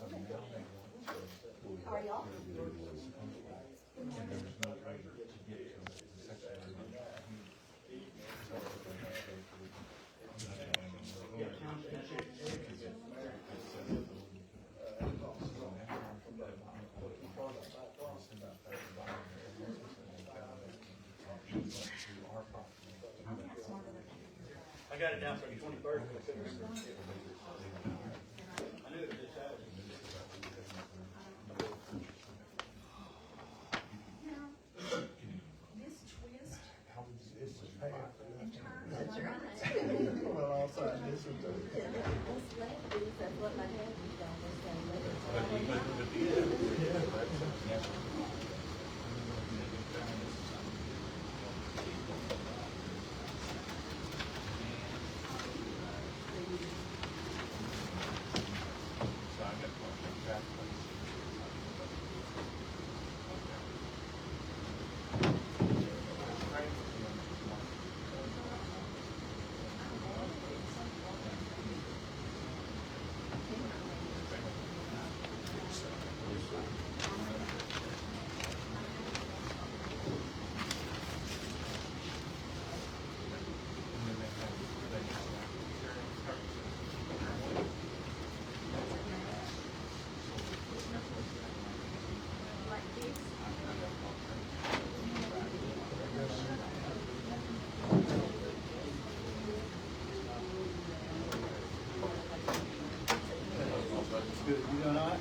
Are y'all? I got it down for the 21st, but I couldn't remember. I knew it was just out. This twist It's just half. and turn. That's right. Well, outside this is the. This left is, that's what my dad was doing, was Good. You doing all right?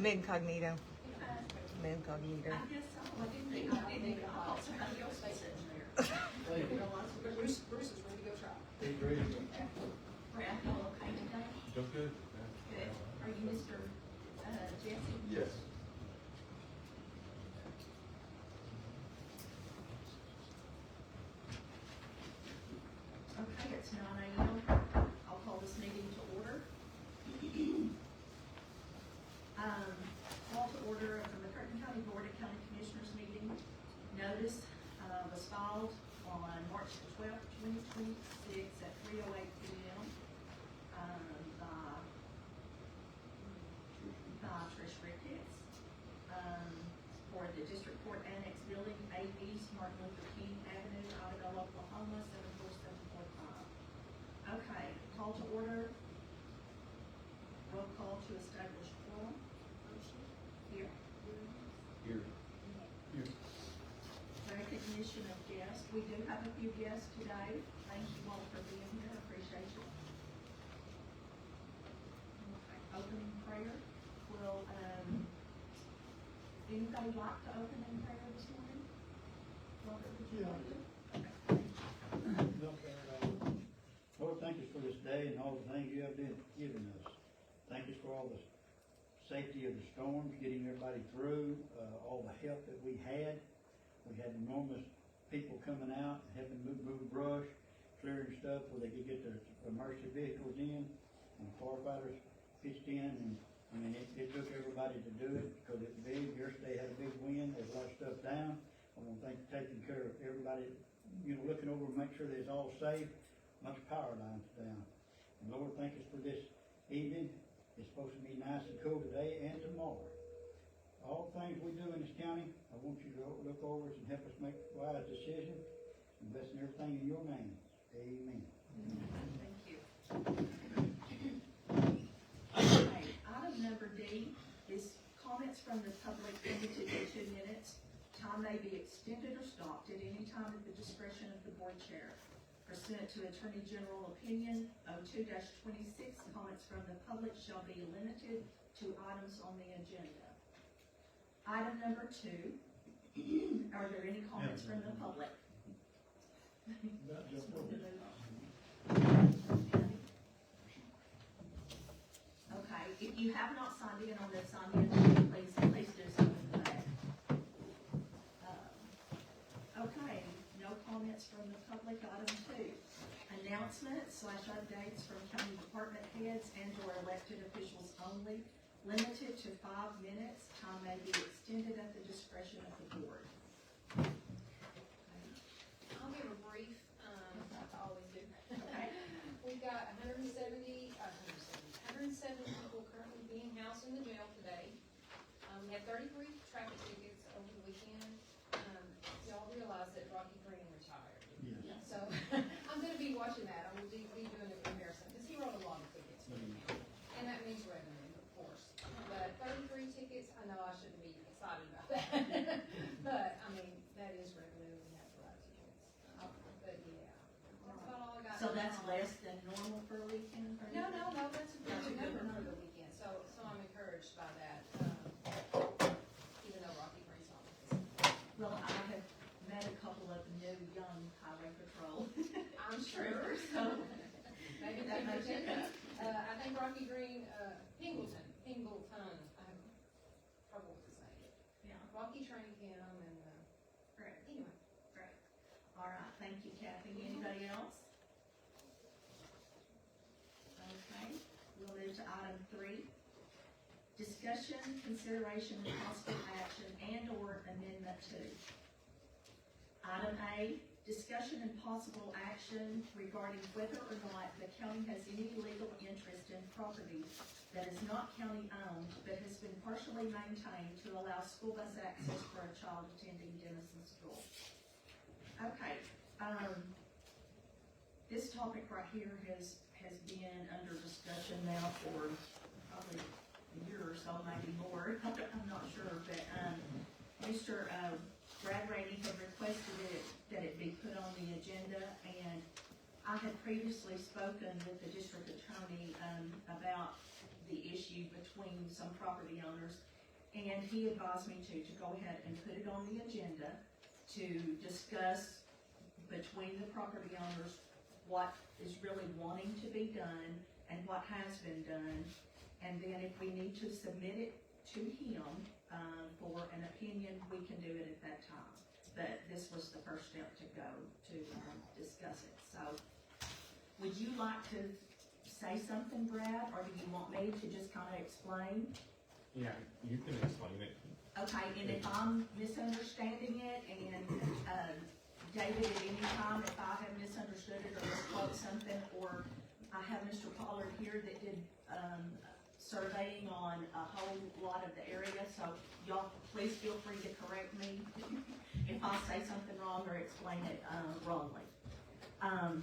I'm incognito. I'm incognito. I guess so, I didn't think, I thought somebody else was sitting there. Bruce is ready to go try. He's ready to go. Brad, you okay today? Feel good? Good. Are you Mr. Jesse? Yes. Okay, it's 9 a.m. I'll call this meeting to order. Call to order of the McCurtain County Board of County Commissioners meeting. Notice was filed on March 12th, 2026 at 3:08 p.m. By Trish Ricketts for the District Court Annex Building, 8 East Martin Luther King Avenue, Iredell, Oklahoma, 74745. Okay, call to order. Roll call to establish quorum. Here. Here. Recognition of guests. We do have a few guests today. Thank you all for being here. I appreciate you. Okay, opening prayer. Will, anybody like to open in prayer this morning? Robert, would you like to? Okay. Lord, thank you for this day and all the things you have been giving us. Thank you for all the safety of the storms, getting everybody through, all the help that we had. We had enormous people coming out, helping move brush, clearing stuff where they could get their emergency vehicles in, and firefighters pitched in, and I mean, it took everybody to do it because it's big. Yesterday had a big wind, there's a lot of stuff down. I want to thank you for taking care of everybody, you know, looking over and make sure that it's all safe. Much power lines down. And Lord, thank us for this evening. It's supposed to be nice and cool today and tomorrow. All things we do in this county, I want you to look over us and help us make wise decisions. Invest in everything in your name. Amen. Thank you. Okay, item number D is comments from the public limited to 2 minutes. Time may be extended or stopped at any time at the discretion of the board chair. Pursuant to Attorney General Opinion 02-26, comments from the public shall be limited to items on the agenda. Item number 2, are there any comments from the public? Okay, if you have not signed in on this, please do so in the back. Okay, no comments from the public. Item 2, announcements / updates from county department heads and or elected officials only, limited to 5 minutes. Time may be extended at the discretion of the board. I'll give a brief, like I always do. Okay. We've got 170 people currently being housed in the jail today. We had 33 traffic tickets over the weekend. Y'all realize that Rocky Green retired. Yes. So I'm gonna be watching that. I will be doing a comparison, because he wrote a lot of tickets. And that means revenue, of course. But 33 tickets, I know I shouldn't be excited about that. But, I mean, that is revenue, and we have to write tickets. But yeah, that's about all I got. So that's less than normal for a weekend? or No, anything? that's a That's a good good number number. for the weekend, so I'm encouraged by that, even though Rocky Green's on with us. Well, I have met a couple of new young highway patrol. I'm sure. So, Maybe that may Pingleton. take up. I think Rocky Green, Pingleton, I have trouble with his name. Yeah, Rocky trained him and, great, anyway. great. All right, thank you, Kathy. Anybody else? Okay, we'll move to item 3. Discussion, consideration, and possible action and or amendment 2. Item A, discussion and possible action regarding whether or not the county has any legal interest in property that is not county owned but has been partially maintained to allow school bus access for a child attending Denison School. Okay, this topic right here has been under discussion now for probably a year or so, maybe more. I'm not sure, but Mr. Brad Rady had requested that it be put on the agenda, and I had previously spoken with the district attorney about the issue between some property owners, And he advised me to go ahead and put it on the agenda to discuss between the property owners what is really wanting to be done and what has been done. And then if we need to submit it to him, for an opinion, we can do it at that time. But this was the first step to go to, discuss it. So, would you like to say something, Brad, or do you want me to just kinda explain? Yeah, you can explain it. Okay, and if I'm misunderstanding it, and, David, at any time, if I have misunderstood it or misquote something, or I have Mr. Pollard here that did, surveying on a whole lot of the area, so y'all, please feel free to correct me if I say something wrong or explain it, wrongly. I'm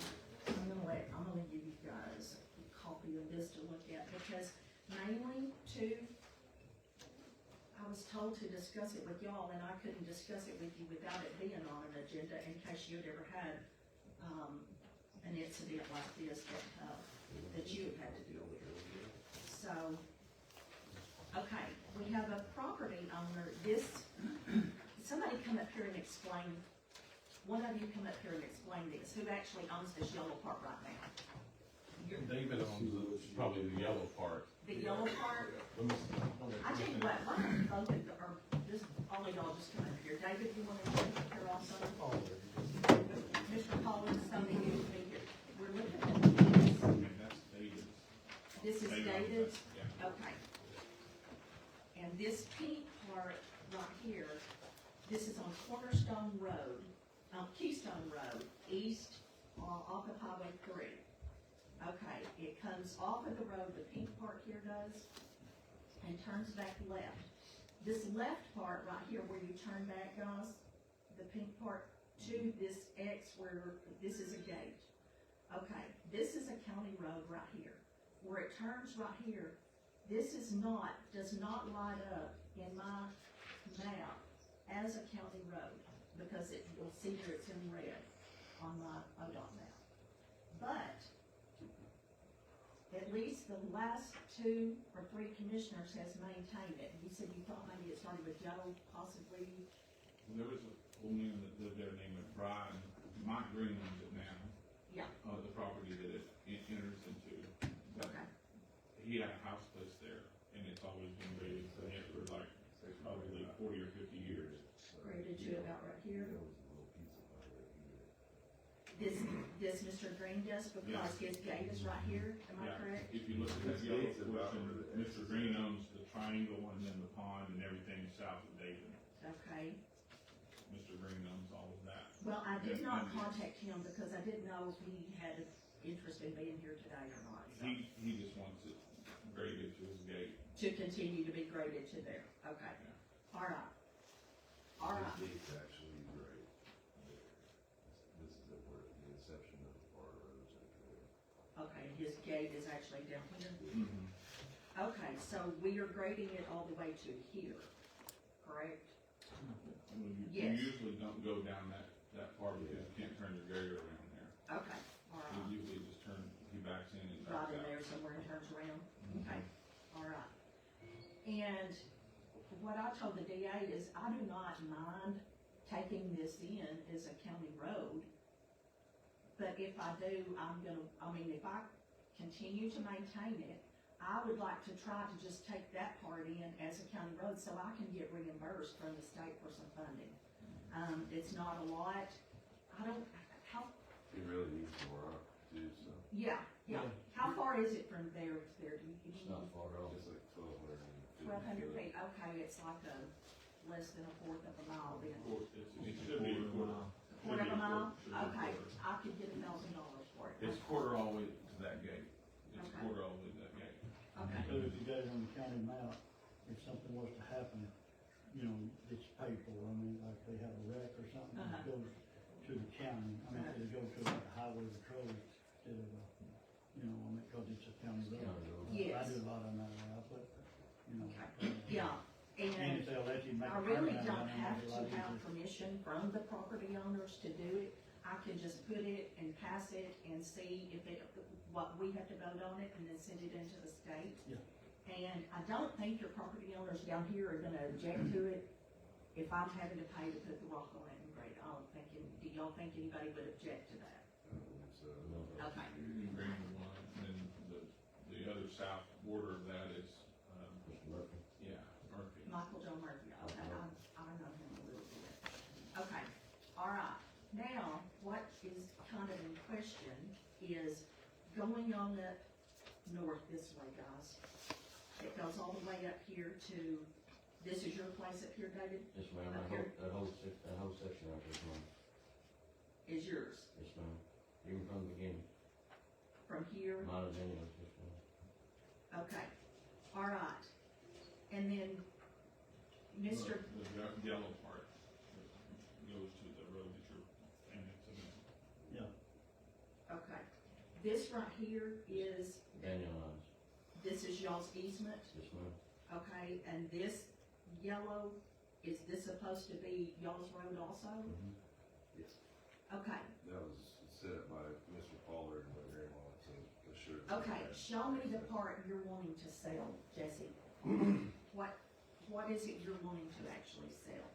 gonna give you guys a copy of this to look at, because mainly I was told to discuss it with y'all, and I couldn't discuss it with you without it being on an agenda in case you'd ever had, an incident like this that you have had to deal with. So, okay, we have a property owner, somebody come up here and explain, one of you come up here and explain this, who actually owns this yellow part right now? David owns probably the yellow part. The yellow part? Let me see. I tell you what, why don't you both, or just, all of y'all just come up here. David, you wanna come up here also? Mr. Pollard, somebody needs to be here. We're looking at this. And that's David's. This is David owns David's? that, yeah. Okay. And this pink part right here, this is on Cornerstone Road, Keystone Road, east, off of Highway 3. Okay, it comes off of the road, the pink part here does, and turns back left. This left part right here where you turn back, guys, the pink part to this X where this is a gate. Okay, this is a county road right here. Where it turns right here, this does not light up in my map as a county road, because you'll see here it's in red on my ODOT map. But at least the last 2 or 3 commissioners has maintained it. You said you thought maybe it started with Joe, possibly. There was a old man that lived there named Brian, Mike Green owns it now. Yeah. The property that it enters into. But Okay. he had a house place there, and it's always been rated for him for like, probably 40 or 50 years. Graded to about right here. This Mr. Green does, because his gate is right here, am I Yeah. correct? If you look at that yellow portion, Mr. Green owns the triangle and then the pond and everything south of David. Okay. Mr. Green owns all of that. Well, I did And- not and contact him because I didn't know if he had interest in being here today or not, so. He just wants it graded to his gate. To continue to be graded to there, okay. All right. All right, It's actually right there. This is where the inception of the part road is at. okay, his gate is actually down here. Mm-hmm. Okay, so we are grading it all the way to here, correct? You Yes. usually don't go down that far because you can't turn your grader around there. Okay, all right. You usually just he backs in and Right backs in out. there somewhere and turns around, okay, all right. And what I told the DA is I do not mind taking this in as a county road. But if I do, if I continue to maintain it, I would like to try to just take that part in as a county road so I can get reimbursed from the state for some funding. It's not a lot, It really needs more rock too, so yeah, how far is it from there to there, do you? it's not far off, it's like 1,200 feet, okay, it's like less than a fourth of a mile then. It should be a quarter. Quarter of a mile? Should be a Okay, quarter. I could get $1,000 for it. It's quarter all the way to that gate. It's Okay. quarter all the way to that gate. Okay, So if you got it on the county map, if something was to happen, it's paid for, like they have a wreck or something, Uh-huh. it goes to the county, it goes to like a highway patrol instead of, cause it's a county road. I Yes. do a lot on that way, I put, okay, yeah, And and if they'll let you make I a really turnaround, don't then have make it a to lot have easier. permission from the property owners to do it. I can just put it and pass it and see if what we have to vote on it and then send it into the state. Yeah. And I don't think your property owners down here are gonna object to it if I'm having to pay to put the rock on it and grade it. I don't think, do y'all think anybody would object to that? So, Okay. You bring one, and then the other south border of that is, Mr. Murphy? yeah, Murphy. Michael Joe Murphy, okay, I know him a little bit. Okay, all right, now, what is kind of in question is going on up north this way, guys. It goes all the way up here to, this is your place up here, David, Yes, ma'am, Up here? that whole section right there, ma'am. is yours, Yes, ma'am. Even from the beginning, from here, mine is anyways, yes, ma'am. okay, all right. And then, Mr. The yellow part goes to the road that you're annexing. Okay, this right here is, Daniel lines, this is y'all's easement, yes, ma'am. okay, and this yellow, is this supposed to be y'all's road also? Mhm. Yes. Okay, That was set up by Mr. Pollard and my grandma to assure. that okay, we had- show me the part you're wanting to sell, Jesse. What is it you're wanting to actually sell?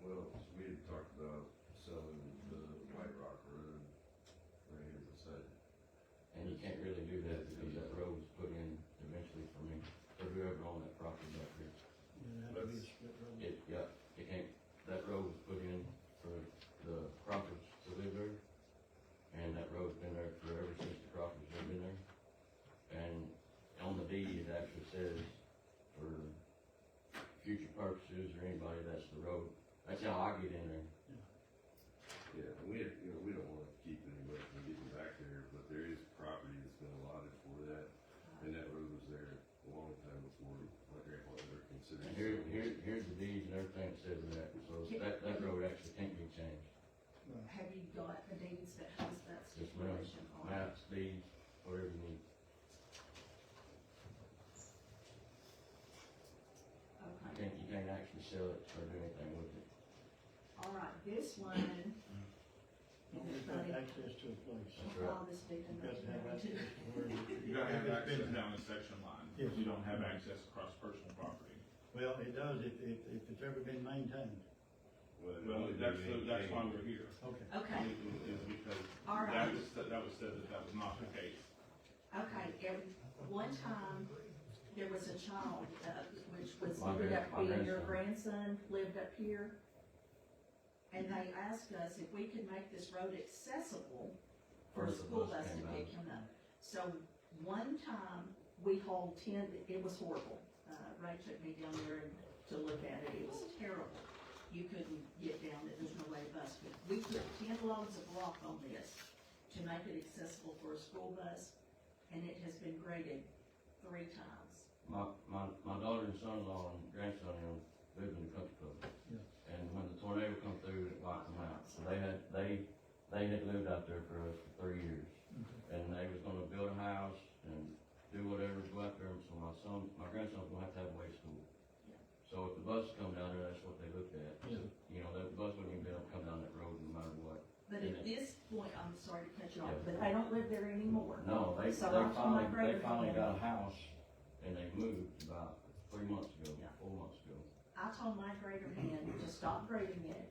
Well, we had talked about selling the White Rock Road right here beside it. And you can't really do that because that road was put in eventually for me, for whoever owned that property back there. Yeah, that'd be a split road. It can't, that road was put in for the Crawfords to live there. And that road's been there forever since the Crawfords have been there. And on the deed, it actually says for future purposes or anybody, that's the road. That's how I get in there. Yeah, and we don't wanna keep anybody from getting back there, but there is property that's been allotted for that. And that road was there a long time before my grandpa ever considered. And here's the deeds and everything that says that, so that road actually can't be changed. Have you got the deeds that has that Yes, ma'am. stipulation on it? Maps, deeds, whatever you need. Okay, You can't actually sell it or do anything with it. all right, this one, Don't just have access to a place. That's right. all this deed and You've got to have that. access to where You gotta have access down the section line, Yes. you don't have access across personal property. Well, it does if it's ever been maintained. Well, Well, that's why we're here. Okay. Okay, Is because All right. that was said that was not the case. okay, at one time, there was a child, which was, My ended up grand- my being your grandson, lived up here. And they asked us if we could make this road accessible for a First the school bus bus to came pick him up. So one time, we hauled 10, it was horrible. Ray took me down there to look at it, it was terrible. You couldn't get down it, there's no way a bus could. We put 10 loads of rock on this to make it accessible for a school bus, and it has been graded 3 times. My daughter and son-in-law and grandson live in the country club. Yeah. And when the tornado come through, it wiped them out. So they had lived out there for us for 3 years. And they was gonna build a house and do whatever, go out there, so my grandson's gonna have to have a way to school. Yeah. So if the bus come down there, that's what they looked at. Yeah. You know, the bus wouldn't even be able to come down that road no matter what. But at this point, I'm sorry to cut you off, Yeah. but they don't live there anymore. No, they So I told my finally grandmother- got a house and they moved about 3 months ago, Yeah. 4 months ago. I told my grader hand to stop grading it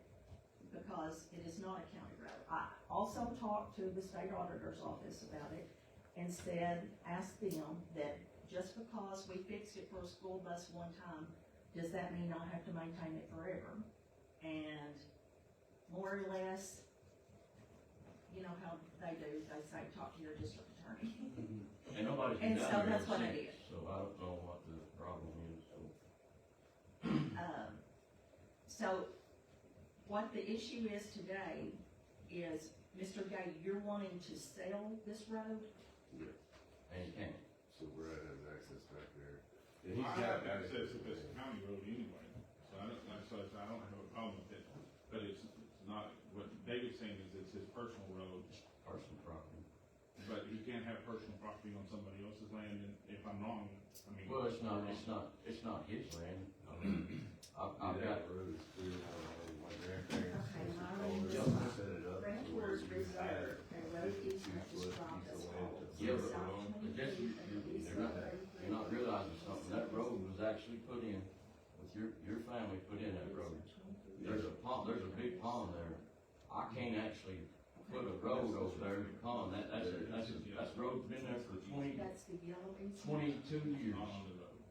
because it is not a county road. I also talked to the state auditor's office about it and said, ask them that just because we fixed it for a school bus one time, does that mean I'll have to maintain it forever? And more or less, you know how they do, they say, talk to your district attorney. And nobody's And been so down there that's what I since, did. so I don't know what the problem is, so. So, what the issue is today is, Mr. Gay, you're wanting to sell this road? And you can't. So Brad has access back there. And I he's have got access if it's a county road anyway, so I don't have a problem with it. But it's not, what David's saying is it's his personal road, Personal property. but you can't have personal property on somebody else's land, and if I'm wrong, I mean. Well, it's not his land. I mean, I've got, that road is clear, my grandparents. Okay, Mr. my Pollard road is- set it up. Grant to where was you could add reserved, and road a easement 2 is foot from piece this of hall. land to Yeah, the but road. just, you're not realizing something I can't actually put a road over there because that's road's been there for That's the yellow easement. 22 years. Not on the road.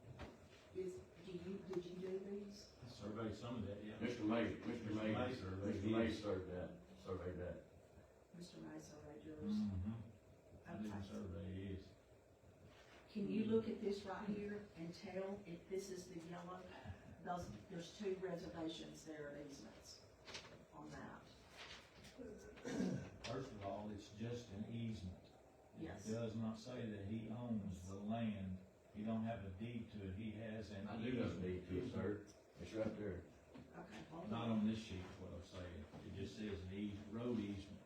Did you do these? Survey some of that, yeah. Mr. May surveyed surveyed that. Mr. Rice already yours. Mm-hmm. I Okay. didn't survey his. Can you look at this right here and tell if this is the yellow? There's two reservations there, easements on that. First of all, it's just an easement. Yes. It does not say that he owns the land. He don't have a deed to it. He has an I do have a easement. deed to it, sir. It's right there. Okay, hold Not on. on this sheet, is what I'm saying. It just says an road easement.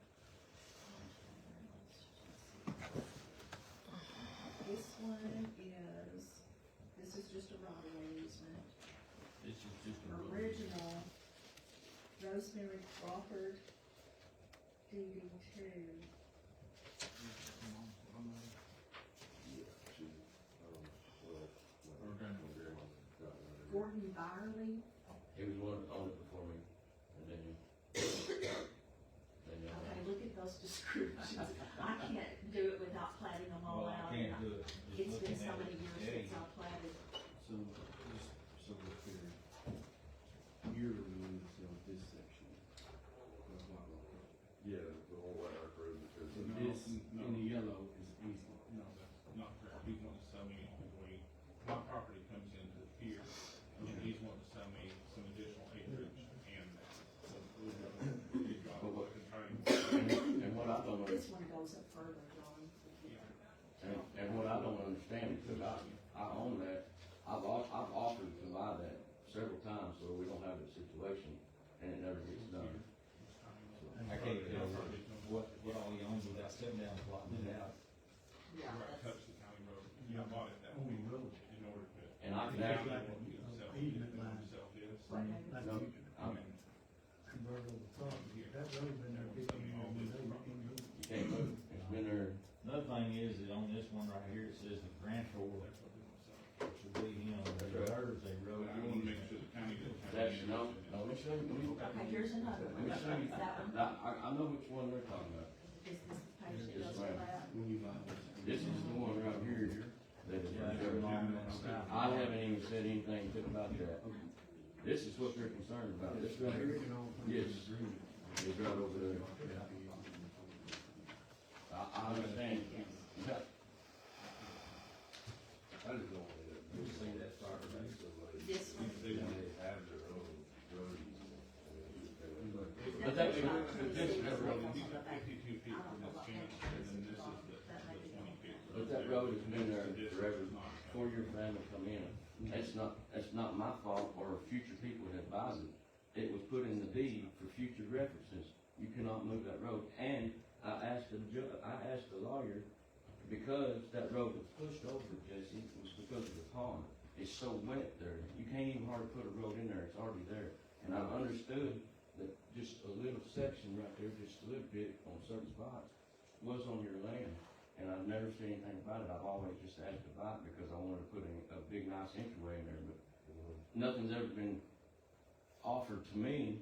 This one this is just a right of way easement. This is just a road. Original Rosemary Crawford DD two. Gordon Byerly. He was one that owned it before me, and then Okay, look at those descriptions. I can't do it without platting them all Well, out. I can't do it. It's Just been looking so at many it years today. since I platted. So, just so we're clear, you're removing this section of White Rock Road. Yeah, the whole White Rock Road, because So No, this, no. in the yellow, is easement. No, that's not correct. He's wanting to sell me between, my property comes into here, and he's wanting to sell me some additional acreage and that. So we've got But what- to try and, and what I don't This understand, one goes up further, John. and what I don't understand, because I own that, I've offered to buy that several times, so we don't have a situation, and it never gets done. I can't tell what all he owns without sitting down and plotting it out. Yeah, right, that's, touch the county road. I bought it that On way the road. in order to. And I can the actually, county won't get himself, Easement line. himself is. right, Like no, you I'm, convert over property, that road been there 15 years, you can't do it. you can't move, it's been there, Another thing is that on this one right here, it says the grantor That's what they want to sell. should be him, That's the right. hers, a road But I want to make easement. sure the county doesn't have. that's, any no, interest in it. let me show you, okay, here's another let one. me show you, Is that one? I know which one they're talking about. Is this the page that Yes, goes with ma'am. that? When you buy this. This is the one right here, that is, Yeah, that's along that side. I haven't even said anything good about that. This is what they're concerned about, this right here, yes, it's right over there. I understand. Yeah. I just don't want to. You see that far back? This one? They have their own road easement. But that, That's not- but this, He's got 52 feet from this fence, and then this is the 20 feet. but that road has been there This is forever, not. before your family come in. That's not my fault or future people that buys it. It was put in the deed for future references. You cannot move that road. And I asked the lawyer, because that road was pushed over, Jesse, it was because of the pond. It's so wet there, you can't even hardly put a road in there, it's already there. And I understood that just a little section right there, just a little bit on certain spots, was on your land. And I've never said anything about it, I've always just asked about it because I wanted to put a big nice entryway in there, but nothing's ever been offered to me.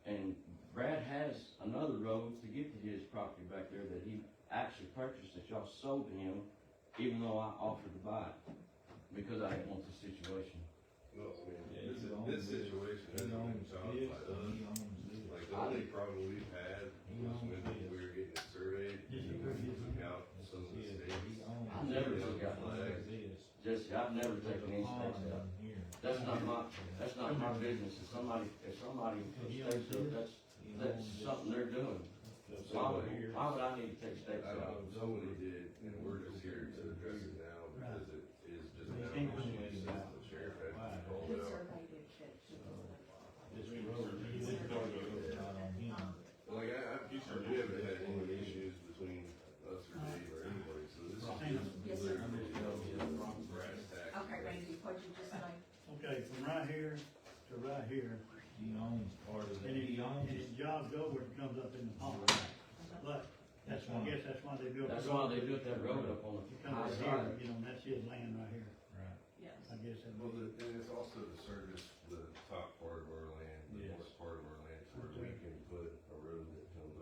And Brad has another road to get to his property back there that he actually purchased, that y'all sold to him, even though I offered to buy it, because I didn't want the situation. No, I mean, Yeah, this, he owns this it. situation He hasn't been owns caused this, by and us. he owns this. Like, the only problem we've had He was owns when this. we were getting it surveyed, Yes, and he we does. took out This some of the is his. stakes. He owns I never this. took out He owns flags. this. Jesse, I've never There's taken a any pond stakes out. in here. That's not my business. If somebody puts stakes up, He that's owns this. something they're doing. This Why over would, here. why would I need to take stakes I out? don't know, somebody did, and we're just here to address it now, because it is just They now can't an do issue anything since about the sheriff had Why? to call He it out. surveyed it, This road, this part of it is not on him. Like, we haven't had any issues between us or Dave or anybody, so this is just. Yes, sir. Brass tacks. Okay, Randy, what'd you just say? Okay, from right here to right here, He owns part of and it. it, He owns and it. it jogs over, it comes up in the pond. But, That's I why. guess that's why they built. the That's why road. they built that road up on It the comes high right side. here, you know, and that's his land right here, Right. Yes. I guess that Well, and it's also to service the top part of our land, the Yes. north part of our land, to where we can put a road that comes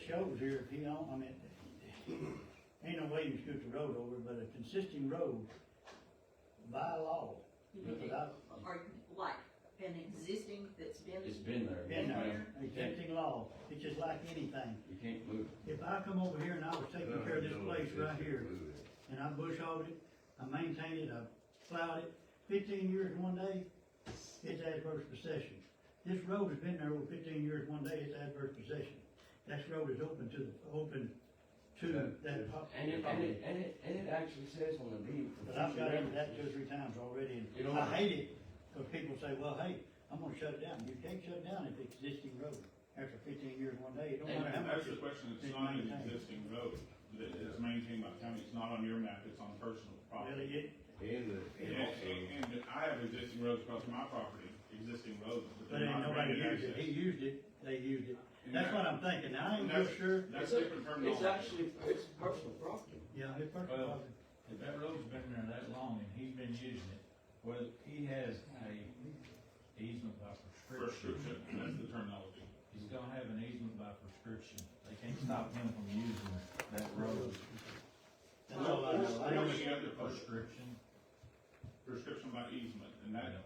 shows here, if he don't, I mean, ain't no way you can scoot the road over, but a consisting road by law. You mean, Because or like an existing that's been. It's been there. been there, You can't, existing law, it's just like anything. you can't move it. If I come over here and I was taking care of this place right here, and I bush hogged it, I maintained it, I plowed it, 15 years one day, it's adverse possession. This road has been there over 15 years one day, it's adverse possession. That road is open to that property. And it actually says on the deed. for But I've got future into that reference. 2 or 3 times already, You and don't- I hate it, because people say, well, hey, I'm gonna shut it down. You can't shut it down if it's existing road. After 15 years one day, it don't matter how much. That's the question, it's not an existing road, that is maintained by the county, it's not on your map, it's on personal Really, property. And also, And I have existing roads across my property, existing roads, But they're ain't not nobody granted used it. access. He used it, they used it. And That's that- what I'm thinking. Now, I ain't and real that's- sure. That's different It's terminology. actually, it's personal property. Yeah, it's personal Well, property. if that road's been there that long and he's been using it, well, he has a easement by prescription. Prescription, that's the terminology. He's gonna have an easement by prescription. They can't stop him from using that road. That's all I know. I know What do you have to Prescription. prescription by easement, and that,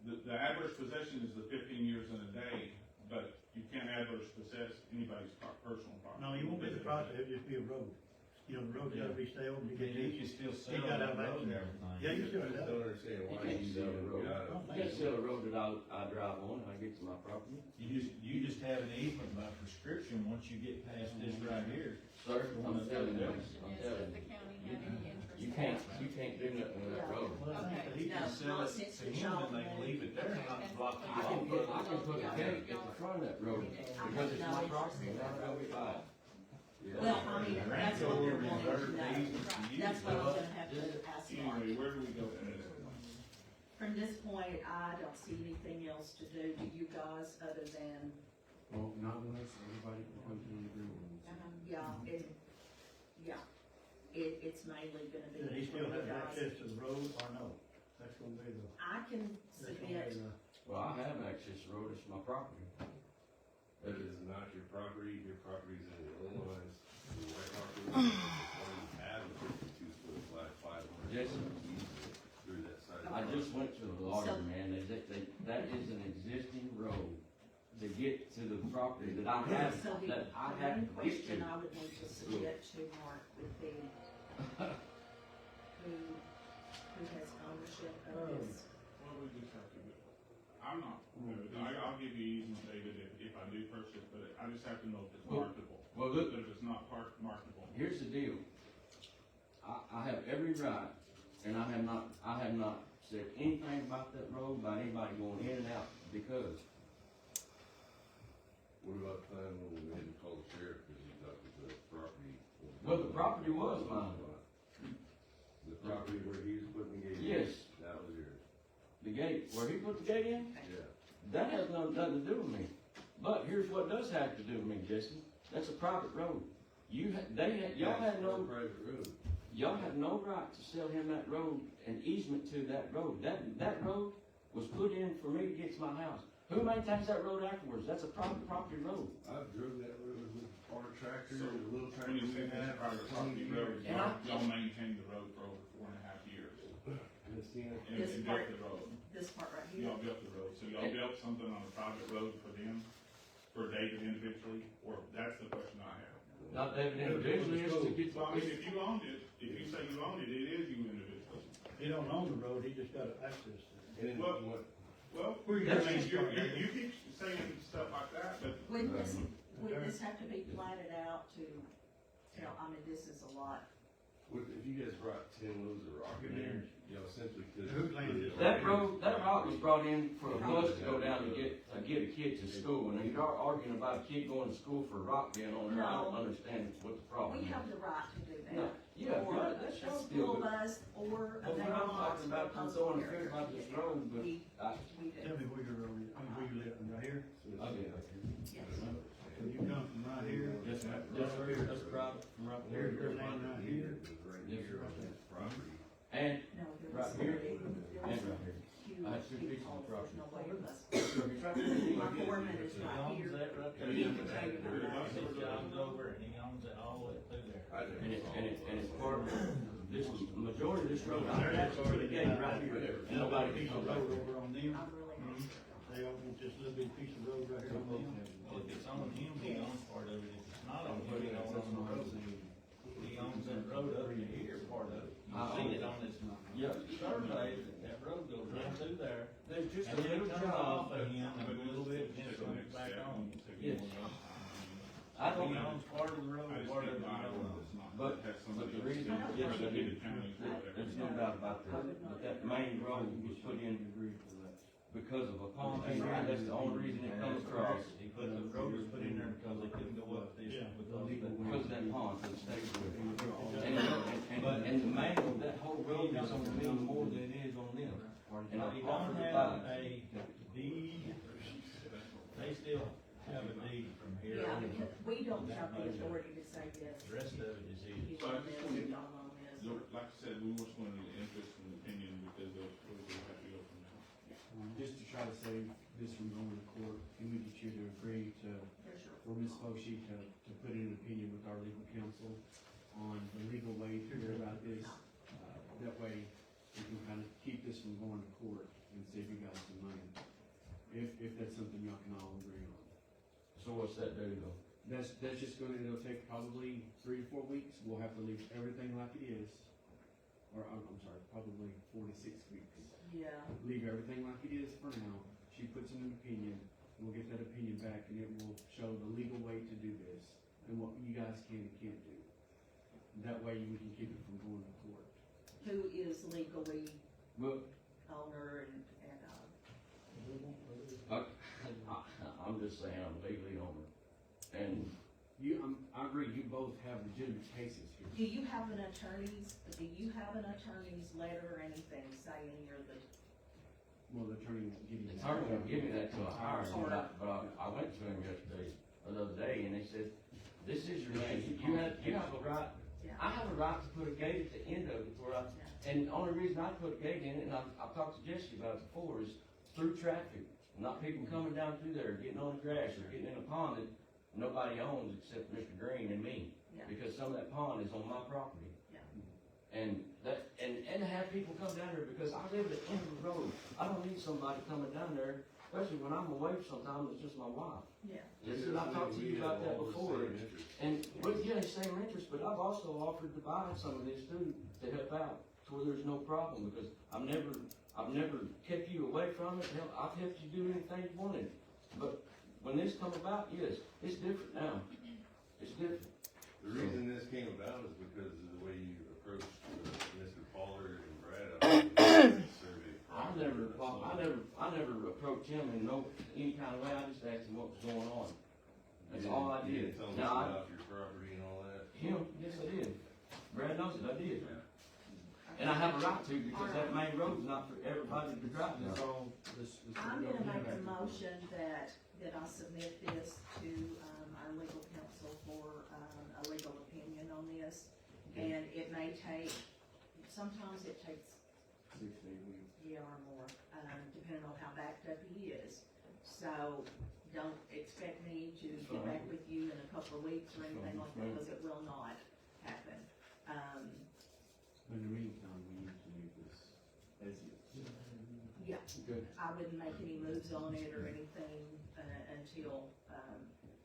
the adverse possession is the 15 years and a day, but you can't adverse possess anybody's personal property. No, you won't be the property, it'll just be a road. You know, the road's gotta be stay open to I get mean, you these. can still sell got that that road and back. everything. Yeah, you I still just have. don't understand You why can't you sell don't the road. got it. You can't sell the road that I drive on and I get to my property. You just have an easement by prescription once you get past this right here. Sir, I'm telling you, I'm Yes, telling does the you. county have any interest? You in can't, that? you can't do nothing with that road. Well, I think that he No, can Sell not it since to the him child and they can married. leave it there, not block you I can off. put, I can put a gate at the front of that road because it's my property and I'm gonna buy it. Well, I mean, that's what we're wanting to Reserve the know. easement to use That's what I'm it. gonna have to ask Mark. Anyway, where do we go from this? From this point, I don't see anything else to do, do you guys, other than, Well, not unless everybody can come to an agreement. it's mainly gonna be. Does he still between have you guys. access to the road or no? That's gonna be the, I can that's gonna be submit, the. Well, I have access to the road, it's my property. That is not your property is in Illinois, the White Rock River, you have a 52-foot flat 500 Yes. easement through that side. I just went to the lawyer, man, that is an existing road to get to the property that I have, so the that I main have to get question to. I would need to submit to Mark would be, who has ownership of this? Well, we just have to do, I'm not, I'll give you easement, David, if I do purchase it, but I just have to know if it's Well- marketable. Well, look, But if it's not marketable, here's the deal. I have every right, and I have not said anything about that road, about anybody going in and out, because What about the time when we had to call the sheriff because he thought that the property was. Well, the property was mine. The property where he was putting the gate in? Yes. That was yours, the gate, where he put the gate in, yeah. that has nothing to do with me. But here's what does have to do with me, Jesse. That's a private road. Y'all had That's no, a private road. y'all had no right to sell him that road and easement to that road. That road was put in for me to get to my house. Who maintains that road afterwards? That's a private property road. I've drove that road with our tractor So, and the little tractor when you we say it's have. private property road, And I- y'all maintained the road for over 4.5 years. Christina, And This and part- built the road. This part right here? Y'all built the road, so y'all built something on a private road for them, for David individually, or that's the question I have. Not David individually, it's to get, So I mean, if you owned it, if you say you owned it, it is you individually. He don't own the road, he just got access to it. and then Well- what, Well, Where you that's gonna just, start, you David? keep saying stuff like that, but Would this have to be platted out to tell, I mean, this is a lot. if you guys brought 10 loads of rock in there, you know, essentially could. Whose land is it? that rock was brought in for a bus to go down to get a kid to school. And you're arguing about a kid going to school for rock being on there, I don't No. understand what the problem We is. have the right to do No, that. yeah, Or right, that's a your school deal. bus, or a But when I'm mailbox, talking or a about them postal throwing a carrier. fit about this road, but We I, do. Tell me where your road is, I mean, where you live, right here? Yes. So you come from right here? Just right here, that's private, from right there. Here's your land right here. Right here on this property. and No, there Right was here. there was And right here. huge I had people told us there's no way it must. So if you try to do My it, foreman is He right owns here. that right there. He can tell you about that. His job's over, and he owns it all the way through there. and it's part of, this is, the majority of this road, I'm actually the gate right here, and nobody Piece can of come road over. over on them, I'm really interested. they all want this little bitty piece of road right here on them. If it's on him, he owns part of it. If it's not on him, he don't own the road. He owns that road up to here, part of it. You see it on this, Yeah, survey, that road goes right through there. there's just a And then little it comes off job, of him and a little bit, and Take it's the going next back step on. and take Yes. it on. I He don't, owns part of the road, I just part of can't it, buy he one don't own. that's not, But- has but somebody the else reason- do it. yes, Whether I it be do. the county or whatever. there's no doubt about that, but that main road was put in because of a pond, and that's the only reason it comes across, He put, the road was put in there because they couldn't go up this, Yeah. because of that pond, so it stays with it. And the main, that whole road is on me more than it is on them. And I He don't offered to have buy. a deed, they still have a deed from here. Yeah, because we don't have the authority to say yes. The rest of it is You his. So I own just this, wanted- you don't own this. Like I said, we just wanted an interest and opinion because those, we have to go from there. Just to try to save this from going to court, can we get you to agree to, There's your. for Ms. Bocc to put in an opinion with our legal counsel on the legal way to go about this? That way, we can kind of keep this from going to court and save you guys some money. If that's something y'all can all agree on. So what's that do though? That's just gonna, it'll take probably 3 to 4 weeks. We'll have to leave everything like it is. Or, I'm sorry, probably 4 to 6 weeks. Yeah, Leave everything like it is for now. She puts in an opinion, and we'll get that opinion back, and it will show the legal way to do this, and what you guys can and can't do. That way, we can keep it from going to court. who is legally Well, owner and, I'm just saying, I'm legally owner, and I agree, you both have legitimate cases here. do you have an attorney's letter or anything saying you're the, Well, the attorney won't give you it's that. hard to give me that till I hire him, but I went to him yesterday, or the other day, and they said, this is your land, you have a right, yeah, I have a right to put a gate at the end of it where and the only reason I put a gate in it, and I've talked to Jesse about it before, is through traffic. Not people coming down through there, getting on the grass, or getting in a pond that nobody owns except Mr. Green and me. Yeah. Because some of that pond is on my property. Yeah. And to have people come down there, because I live at the end of the road. I don't need somebody coming down there, especially when I'm away sometimes, it's just my wife. yeah. This is, I've talked to you about that before, and, yeah, same interest, but I've also offered to buy some of this too, to help out, to where there's no problem, because I've never kept you away from it, hell, I've helped you do anything you wanted. But when this come about, yes, it's different now, it's different. The reason this came about is because of the way you approached Mr. Pollard and Brad. Survey. I never approached him in any kind of way, I just asked him what was going on. That's all I You did. didn't tell him Now, about your property and all that. yes, I did. Brad knows it, I did. And I have a right to, because that main road's not for everybody to drive down. So, I'm gonna make a motion that I submit this to, our legal counsel for, a legal opinion on this. And it may take, sometimes it takes 6 to 8 weeks. a year or more, depending on how backed up he is. So don't expect me to get back with you in a couple of weeks or anything like that, because it will not happen. In the meantime, we need to leave this as is. Yeah, Good. I wouldn't make any moves on it or anything, until,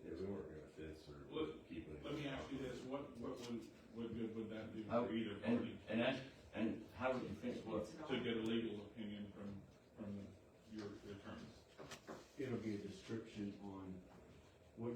Yeah, we weren't gonna fence or keep it. Let me ask you this, what good would that do Oh, for either And, party? and how would you fix what? To get a legal opinion from your attorneys? It'll be a description on what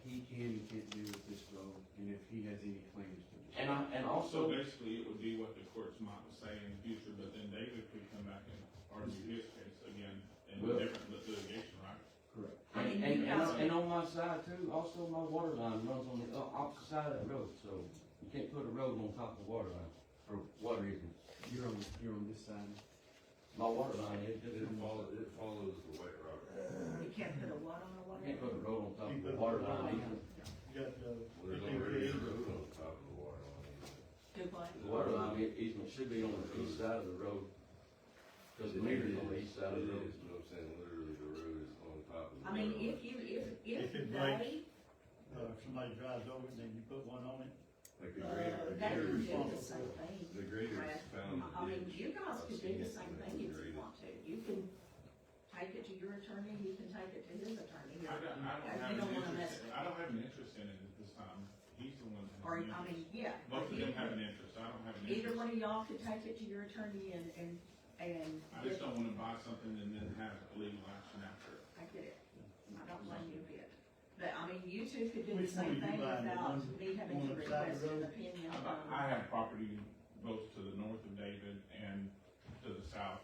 he can and can't do with this road, and if he has any claims to it. And So also, basically, it would be what the courts might say in the future, but then David could come back and argue his case again in Well- different litigation, right? Correct. and on my side too, also my water line runs on the opposite side of that road, so you can't put a road on top of the water line, for what reason? You're on this side. My water line is just, It follows the White Rock. you can't put a what on a you water? can't put a road on top of the water line either. You got, Well, there's already a road on top of the water line. Do what? The water line easement should be on the east side of the road, because the meter's on the east side of It the road. is, but I'm saying literally the road is on top of the I mean, road. if If it they, If somebody drives over it, then you put one on it. Like the grader, the they grader, can do the same thing. the grader Brad. is found. I mean, you guys I've could do seen the it same when thing it's if you graded. want to. You can take it to your attorney, you can take it to his attorney. I don't have You don't an wanna mess interest, with I don't have an interest in it at this time. He's the one that Or, has an I interest. mean, yeah. Both of you them have could- an interest, I don't have an Either interest. one of y'all could take it to your attorney and I just don't wanna buy something and then have legal action after it. I get it. I don't blame you a bit. But, I mean, you two could do the Which one same are you thing buying? The without one me having on to the side of request the an road? opinion I from. have property both to the north of David and to the south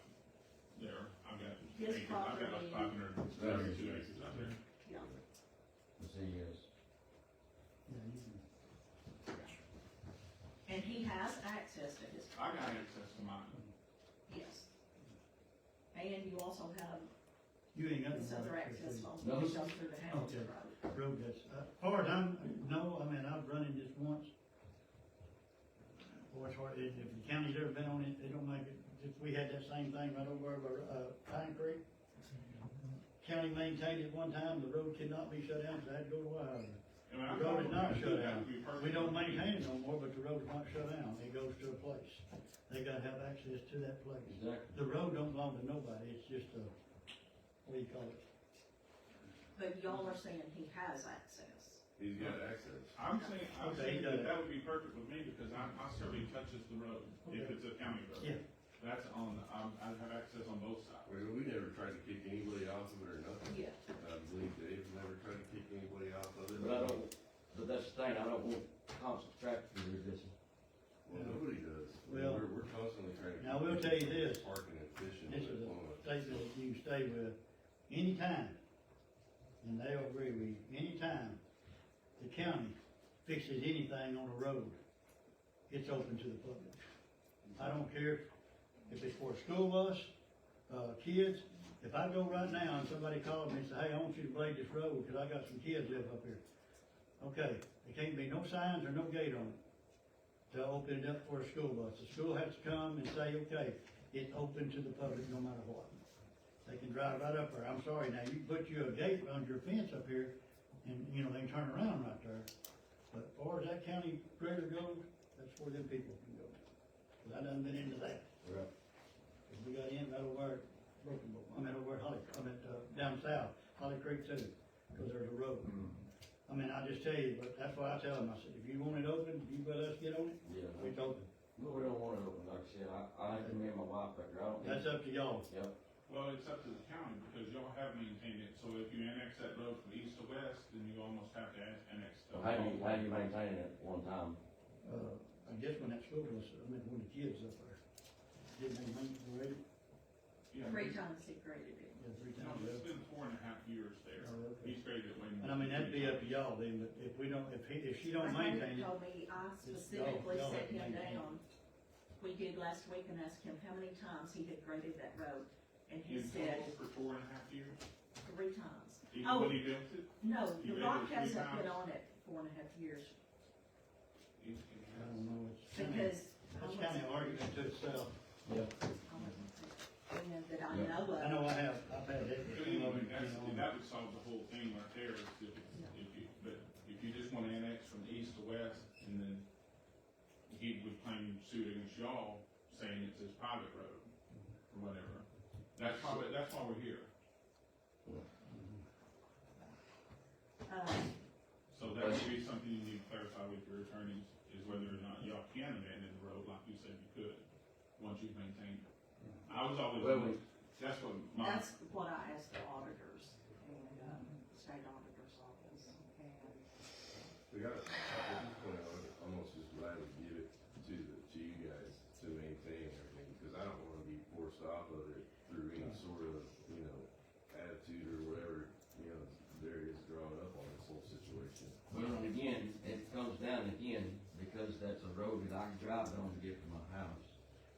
there. I've got His acres, I've got like property. 532 acres out there. Yeah. Let's see, yes. Yeah, you can. And he has access to his I got property. access to mine. Yes. And you also have You ain't got. this no other access, access do you? on, No. which goes through the Hamilton Okay. Road. Road that's, far as I'm, no, I mean, I've run it just once. Boy, it's hard, if the county's ever been on it, they don't make it, just, we had that same thing right over by, Pine Creek. County maintained it one time, the road could not be shut down, so I had to go to Wyoming. I mean, I'm The road is not probably- shut that down. would be perfect. We don't maintain it no more, but the road is not shut down, it goes to a place. They gotta have access to that place. Exactly. The road don't belong to nobody, it's just a, what do you call it? But y'all are saying he has access. He's got access. I'm saying Okay, that that would be perfect with me because I certainly touches the road if Okay. it's a county road. Yeah. That's on, I have access on both sides. We never tried to kick anybody off of it or nothing. Yeah. I believe Dave never tried to kick anybody off of it. But I don't, but that's the thing, I don't want constant traffic through this. Well, nobody does. Well, We're constantly trying to. now, keep we'll tell you this. Parking and fishing. This when is it's a on. statement that you can stay with anytime, and they'll agree with you, anytime the county fixes anything on a road, it's open to the public. I don't care if it's for a school bus, kids, if I go right now and somebody calls me and say, hey, I want you to blade this road, cause I got some kids live up here. Okay, there can't be no signs or no gate on it. They'll open it up for a school bus. The school has to come and say, okay, it's open to the public no matter what. They can drive right up there. I'm sorry, now, you can put you a gate around your fence up here, and, you know, they can turn around right there. But as far as that county grader goes, that's where them people can go. 'Cause I done been into that. Right. 'Cause we got in right over at Broken Bow, over at Holly, down south, Holly Creek too, 'cause there's a road. I mean, I just tell you, but that's why I tell them, I said, if you want it open, you let us get on it, Yeah. it's open. No, we don't want it open, like I said, I think me and my wife back there, I don't. That's up to y'all. Yep. Well, it's up to the county because y'all have maintained it. So if you annex that road from east to west, then you almost have to annex the How do whole. you maintain it one time? I guess when that school was, when the kids up there, didn't they maintain it? Yeah, 3 times he graded it. Yeah, 3 No, times. it's been 4.5 years there. Oh, okay. He's graded it way more. And I mean, that'd be up to y'all then, but if we don't, if she don't My maintain neighbor it, told me, I specifically y'all set have to him maintain it. down. We did last week and asked him how many times he had graded that road, and he In said total for 4.5 years, 3 times. even Oh. when he built it. No, You the graded rock it 3 hasn't been times? on it 4.5 years, I don't know, it's kinda, because. it's kinda an argument to itself. Yep. And that I Yeah. know of. I know I've had that. But anyway, that would solve the whole thing right there, is if you just wanna annex from east to west, and then he would claim suit against y'all, saying it's his private road, or whatever. That's why we're here. So that would be something you need to clarify with your attorneys, is whether or not y'all can abandon the road like you said you could, once you've maintained it. I was always, Well, that's what my. That's what I asked the auditors and, state auditor's office, and We got, at this point, I would almost just gladly give it to you guys to maintain everything, because I don't wanna be forced off of it through any sort of, attitude or whatever, there is drawn up on this whole situation. Well, and again, it comes down again, because that's a road that I can drive on to get to my house.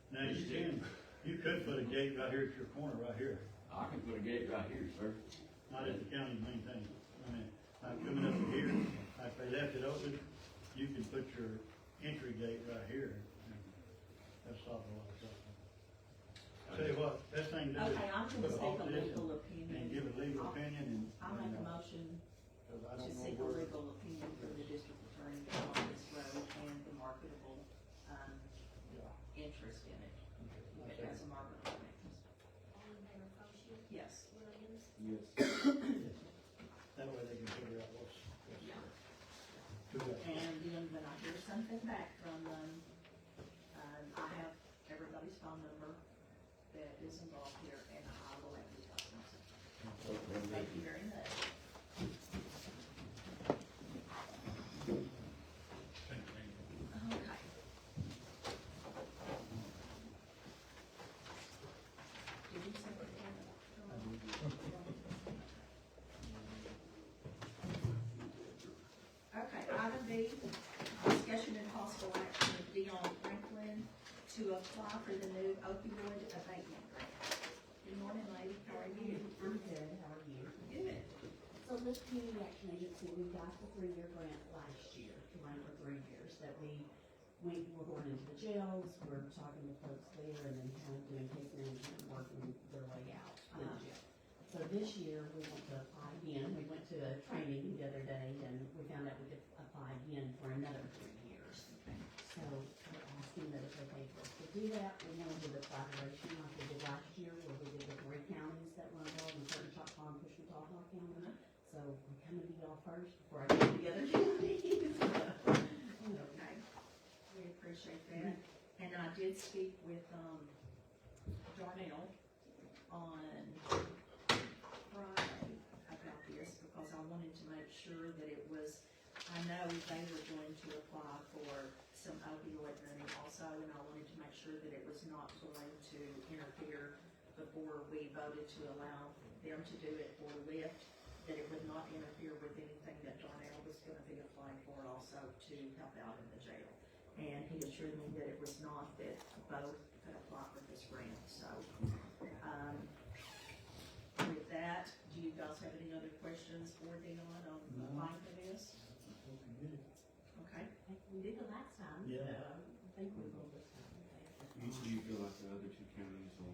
Now, you could put a gate right here at your corner, right here, I can put a gate right here, sir. not if the county maintains it. I mean, like coming up here, if they left it open, you can put your entry gate right here. That'd solve a lot of problems. I Tell you what, best thing to do Okay, I'm is gonna put seek off a this legal and opinion. give a legal opinion and. I'll make a motion Cause I to don't seek a know where. legal opinion from the district attorney on this road and the marketable, Yeah. interest in it. If it has a marketable interest. All in favor, Bocc, Yes. Williams, Yes. That way they can figure out what's. Yeah. Too bad. And then when I hear something back from them, I have everybody's phone number that is involved here, and I will let you talk to them. Thank you very much. Okay. Did you say what Okay, item B, discussion and possible action with Dion Franklin to apply for the new opioid abatement grant. Good morning, lady, how are you? I'm good, how are you? Good. So this community action agency, we got the 3-year grant last year, to run for 3 years, that we're going into the jails, we're talking to folks there, and then kind of doing case management and working their way out of the jail. So this year, we want to apply again, we went to a training the other day, and we found out we could apply again for another 3 years. So we're asking that it's okay for us to do that, we want to do the collaboration like we did last year, where we did the 3 counties that were involved, in certain Choctaw and Pushmataha County. So we're coming to y'all first before I go to the other counties. Okay, we appreciate that. And I did speak with, Darnell on Friday about this, because I wanted to make sure that it was, I know they were going to apply for some opioid money also, and I wanted to make sure that it was not going to interfere before we voted to allow them to do it for Lyft, that it would not interfere with anything that Darnell was gonna be applying for also to help out in the jail. And he assured me that it was not, that both could apply for this grant, so, with that, do you guys have any other questions for Dion on applying for this? Okay, We did the last time, so Yeah. I think we will this time. Do you feel like the other 2 counties will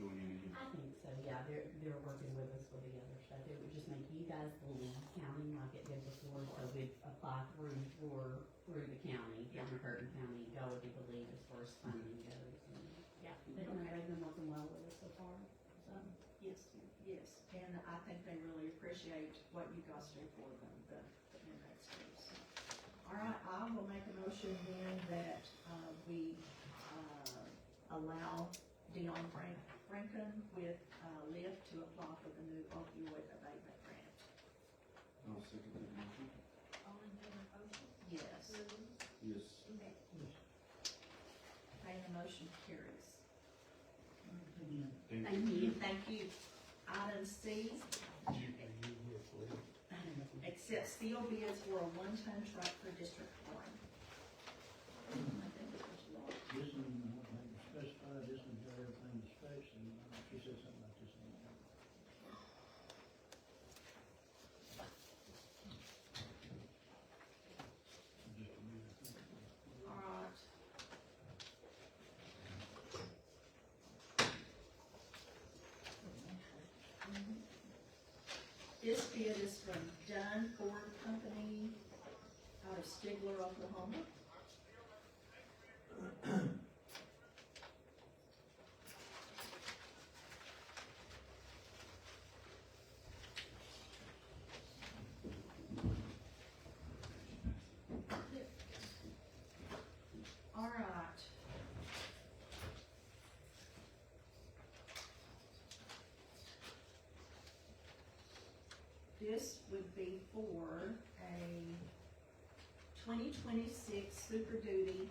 join in again? I think so, yeah, they're working with us with the other stuff, it would just make you guys the lead county like it did before, so we'd apply through the county, down to Curtin County, y'all would be the lead as far as funding goes, and, yeah, they've been working well with us so far, so. yes, yes, and I think they really appreciate what you guys do for them, the inmates do, so. All right, I will make a motion then that, we, allow Dion Franklin with, Lyft to apply for the new opioid abatement grant. I'll second that motion. all in favor, Bocc, Yes, Williams, Yes. and Beck. okay, the motion carries. Thank you. Thank you. Item C, accept steel bids for a 1-ton truck for District 1. I think it was long. This one, maybe specified, this one's got everything to specs, and she said something about this one. Just a minute. All right. This bid is from Dunn Ford Company out of Stigler, Oklahoma. All right. This would be for a 2026 Super Duty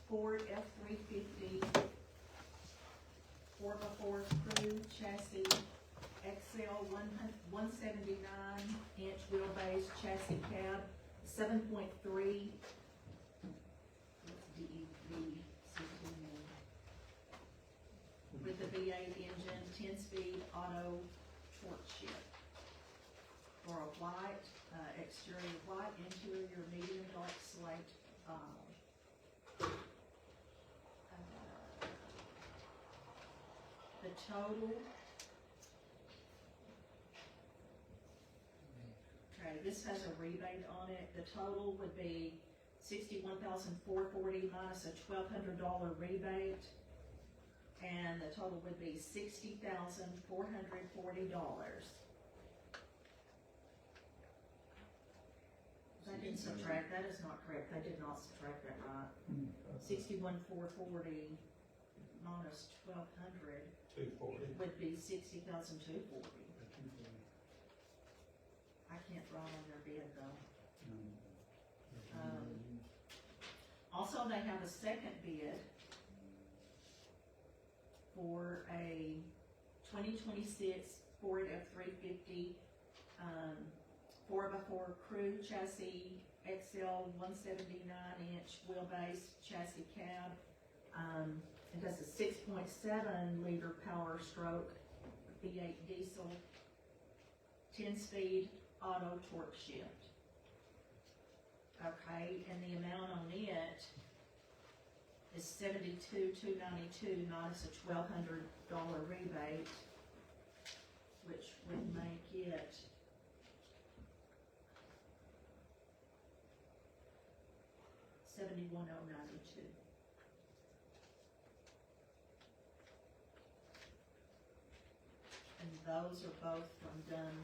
Ford F-350 4x4 crew chassis XL 179-inch wheelbase chassis cab, 7.3 DEV with the V8 engine, 10-speed auto torque shift. For a white, exterior white, interior medium dark slate vinyl. total. Okay, this has a rebate on it, the total would be $61,440 minus a $1,200 rebate. And the total would be $60,440. I didn't subtract, that is not correct, I did not subtract that right. 61,440 minus 1,200 240. would be 60,240. I can't draw on their bid though. Also, they have a second bid for a 2026 Ford F-350, 4x4 crew chassis, XL 179-inch wheelbase chassis cab. It has a 6.7 liter power stroke, V8 diesel, 10-speed auto torque shift. Okay, and the amount on it is $72,292 minus a $1,200 rebate, which would make it $71,092. And those are both from Dunn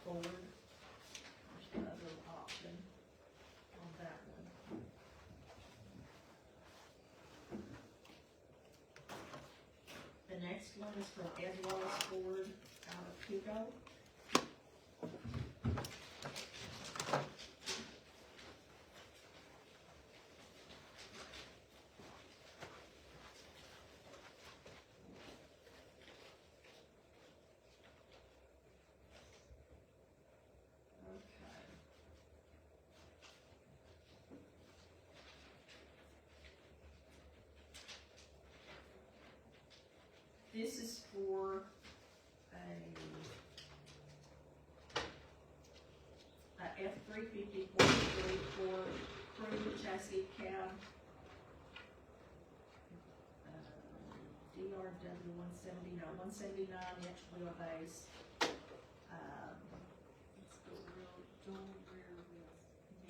Ford. There's the other option on that one. The next one is from Ed Wallace Ford out of Hugo. This is for a F-350 for crew chassis cab, DRW 179-inch wheelbase.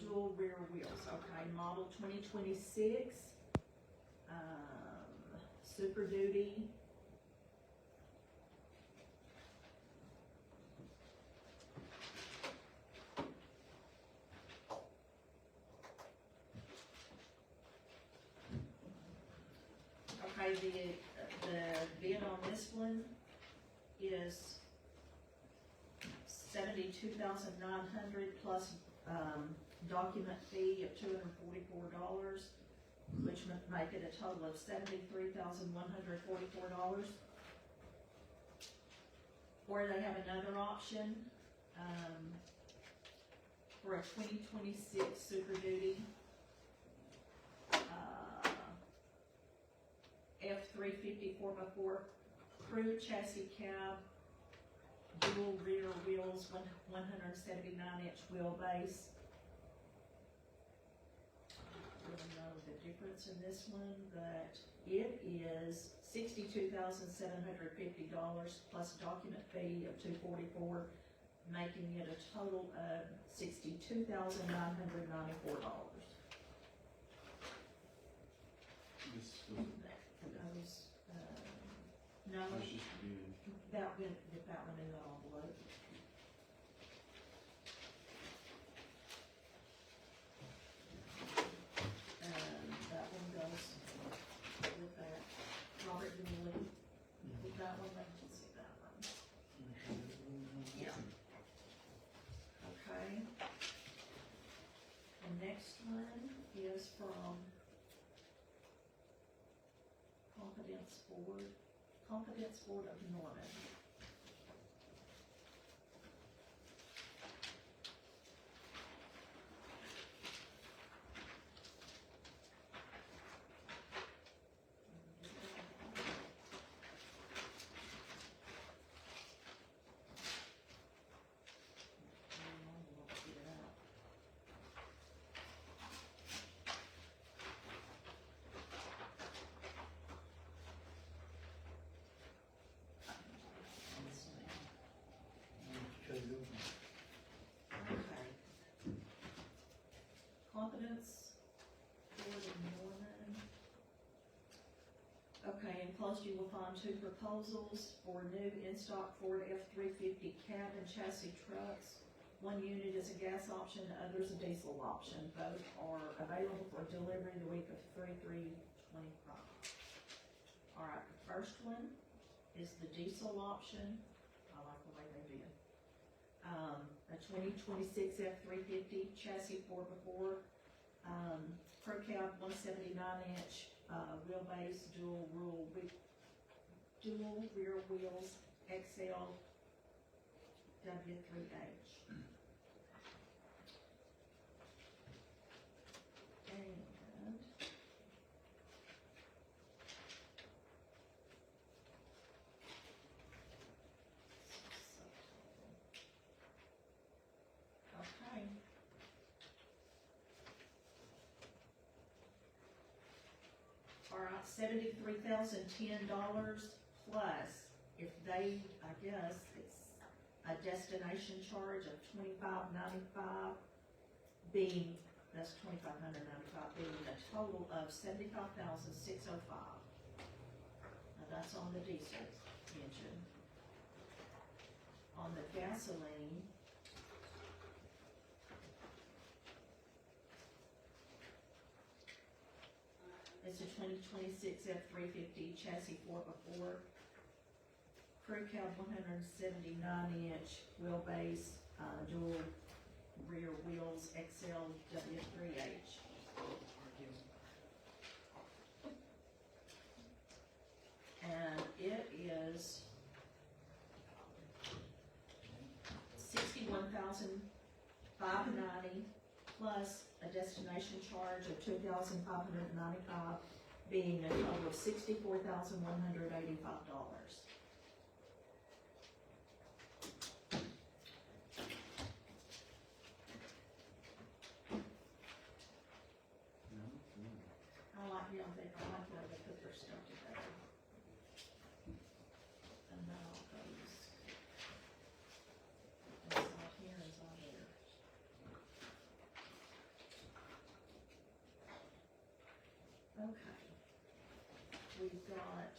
Dual rear wheels, okay, model 2026, Super Duty. Okay, the bid on this one is $72,900 plus document fee of $244, which would make it a total of $73,144. Or they have another option for a 2026 Super Duty F-350 4x4 crew chassis cab, dual rear wheels, 179-inch wheelbase. I don't know the difference in this one, but it is $62,750 plus document fee of $244, making it a total of $62,994. This was, No, that's just a bid. that went in the envelope. That one goes with that. Robert, do you leave with that one? Let me see that one. Yeah. Okay. The next one is from Confidence Ford of Norman. Enclosed, you will find two proposals for new in-stock Ford F-350 cab and chassis trucks. One unit is a gas option, the other is a diesel option. Both are available for delivery the week of 3/3/25. All right, the first one is the diesel option. I like the way they did. A 2026 F-350 chassis 4x4, crew cab 179-inch, wheelbase, dual rear wheels, XL W3H. And okay. All right, $73,010 plus, if they, I guess, it's a destination charge of $25.95 being, that's $2,595 being a total of $75,605. Now that's on the diesel engine. On the gasoline, it's a 2026 F-350 chassis 4x4, crew cab 179-inch wheelbase, dual rear wheels, XL W3H. And it is $61,590 plus a destination charge of $2,595, being a total of $64,185. I like, yeah, I like how they put their stuff together. And that all goes. It's all here, it's all there. Okay. We've got,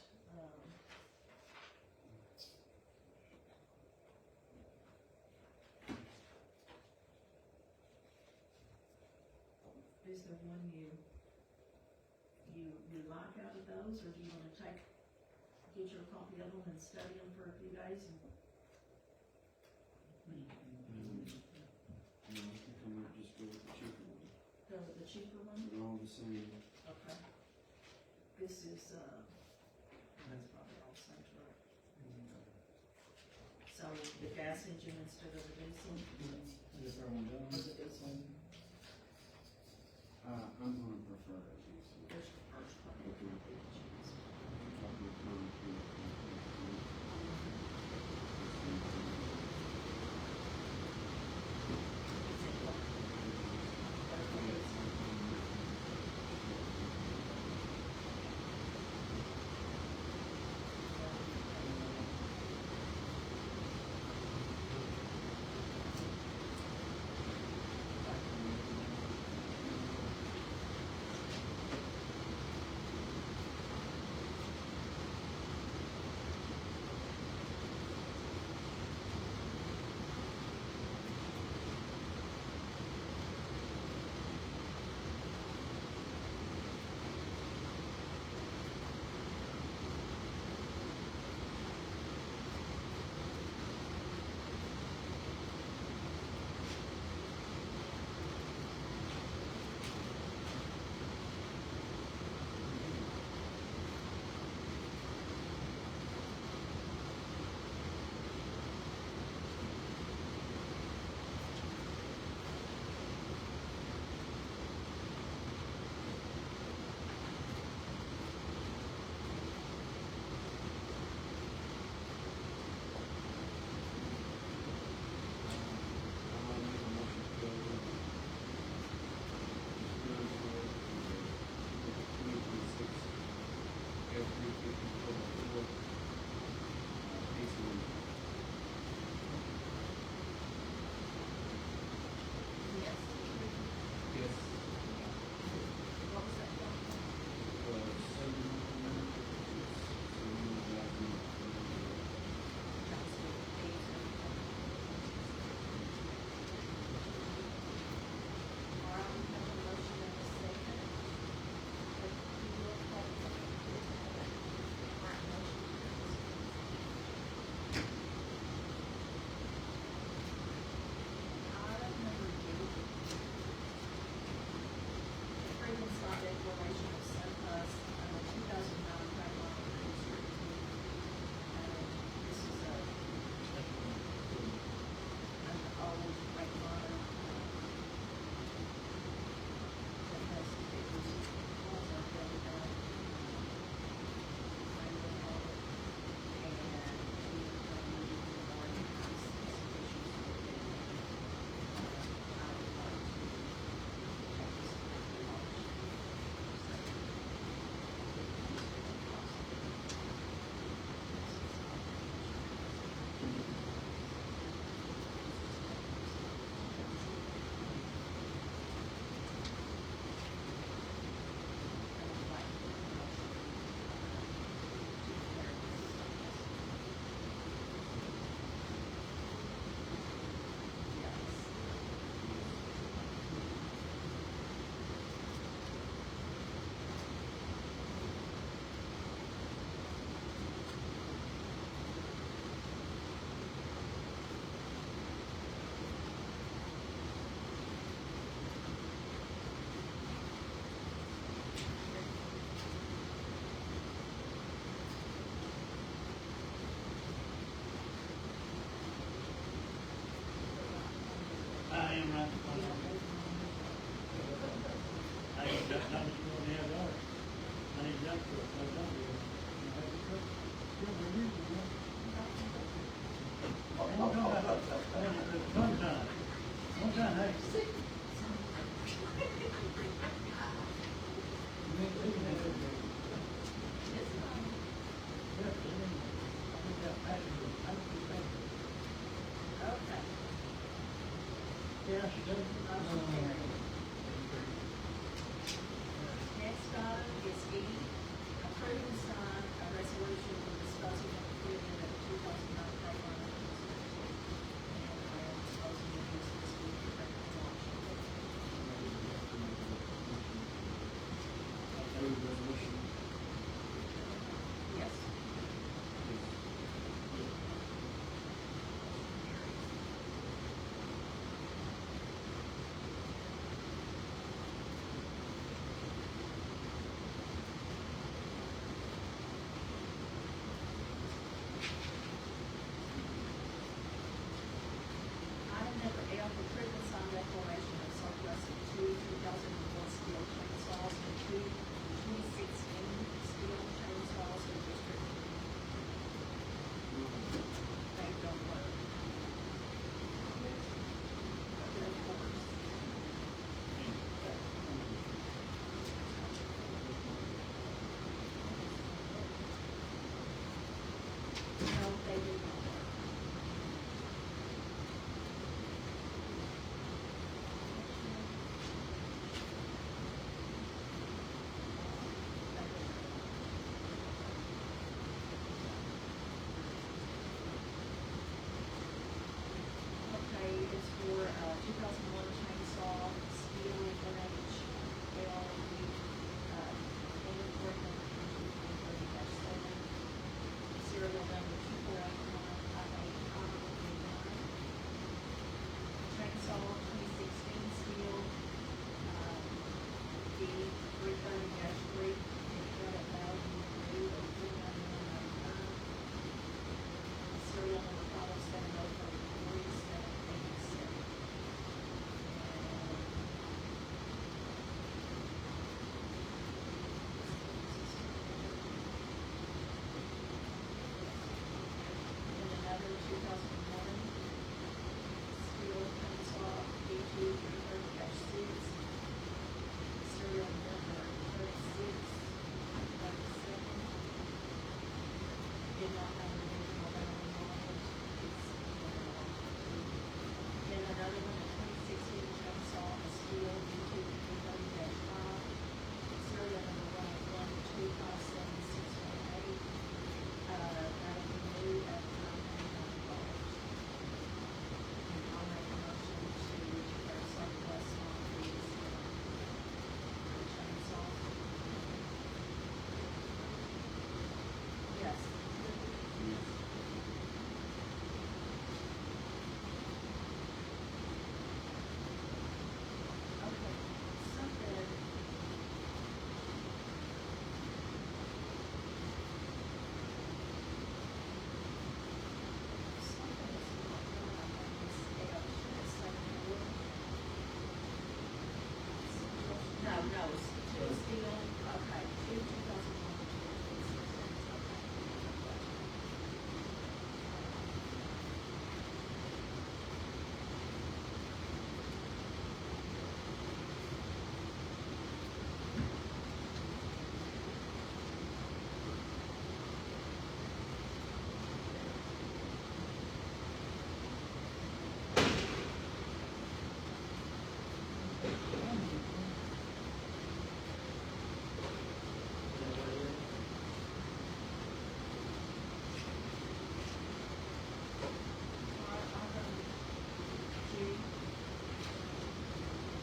is there one you like out of those, or do you wanna get your copy of them and study them for a few days and? I think I might just go with the cheaper one. Go with the cheaper one? They're all the same. Okay. This is, that's probably all the same truck. So the gas engine instead of the diesel? Is there one Or done? the diesel? I'm gonna prefer a diesel. There's the first one. Probably come to- Motion carried. Next item is E, approve and sign a resolution for disposing of equipment at the 2009 playground. And disposing of this week for auction. Move resolution. Yes. Item number F, approve and sign declaration of surplus of two 2001 steel chainsaws and two 2016 steel chainsaws for district. They don't work. They're of course. No, they do not work. Okay, it's for, 2001 chainsaw, steel, one inch, LED, and equipment, 2030-7, serial number 2489589. Chainsaw, 2016 steel, D 330-3, and credit value new of $399.99. Serial number 507034787. And another 2001 steel chainsaw, D2 330-6, serial number 3637. Did not have an original value on it. Then another one, a 2016 chainsaw, a steel, D2 330-5, serial number 1125768. That'll be new at $999. And I'll make a motion to declare surplus on these chainsaws. Yes. Okay, something. Something is not right on this L. Should it say wood? No, it's two steel, okay, two 2001,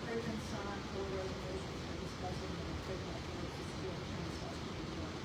Approve and sign for resolution for disposing of equipment for the steel chainsaws to be worked.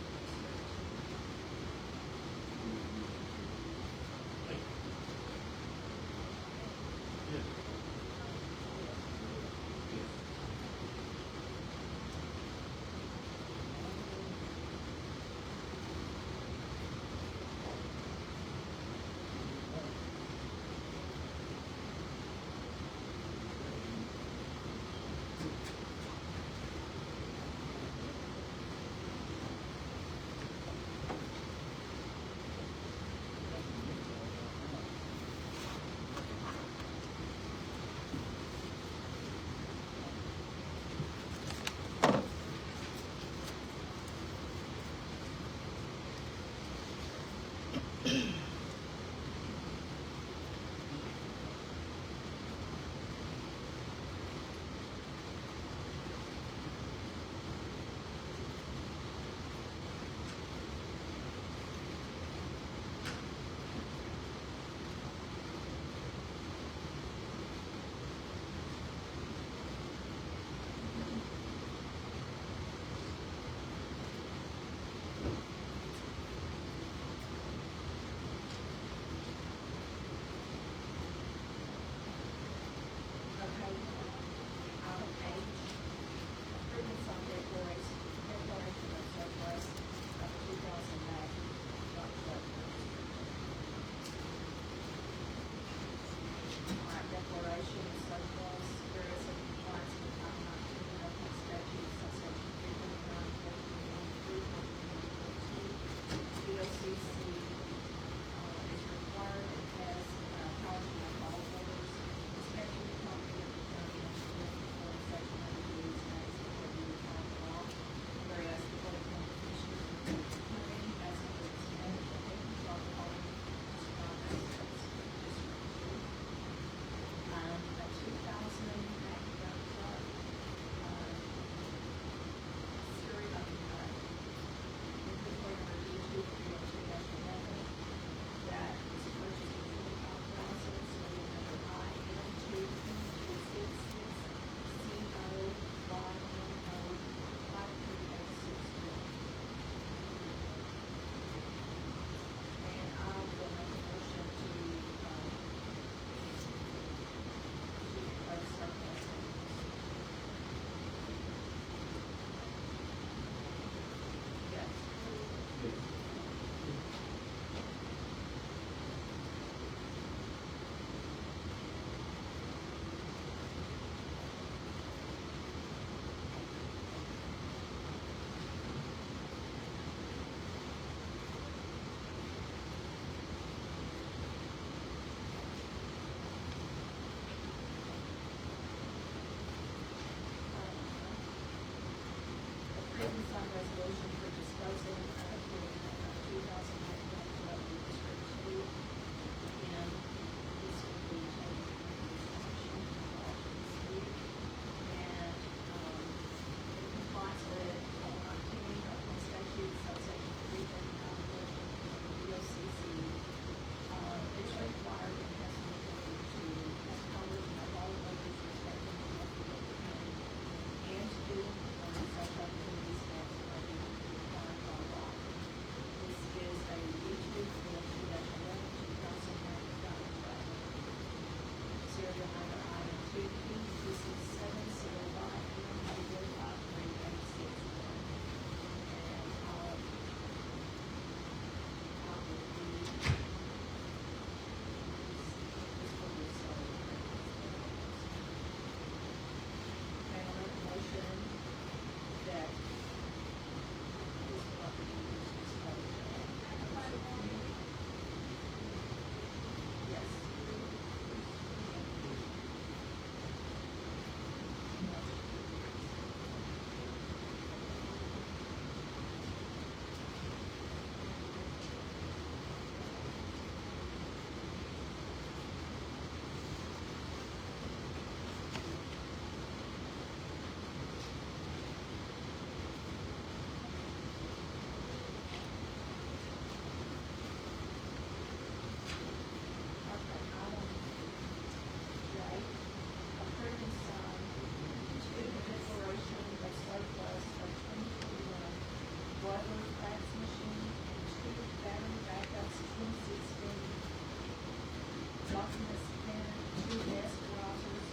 desk browsers,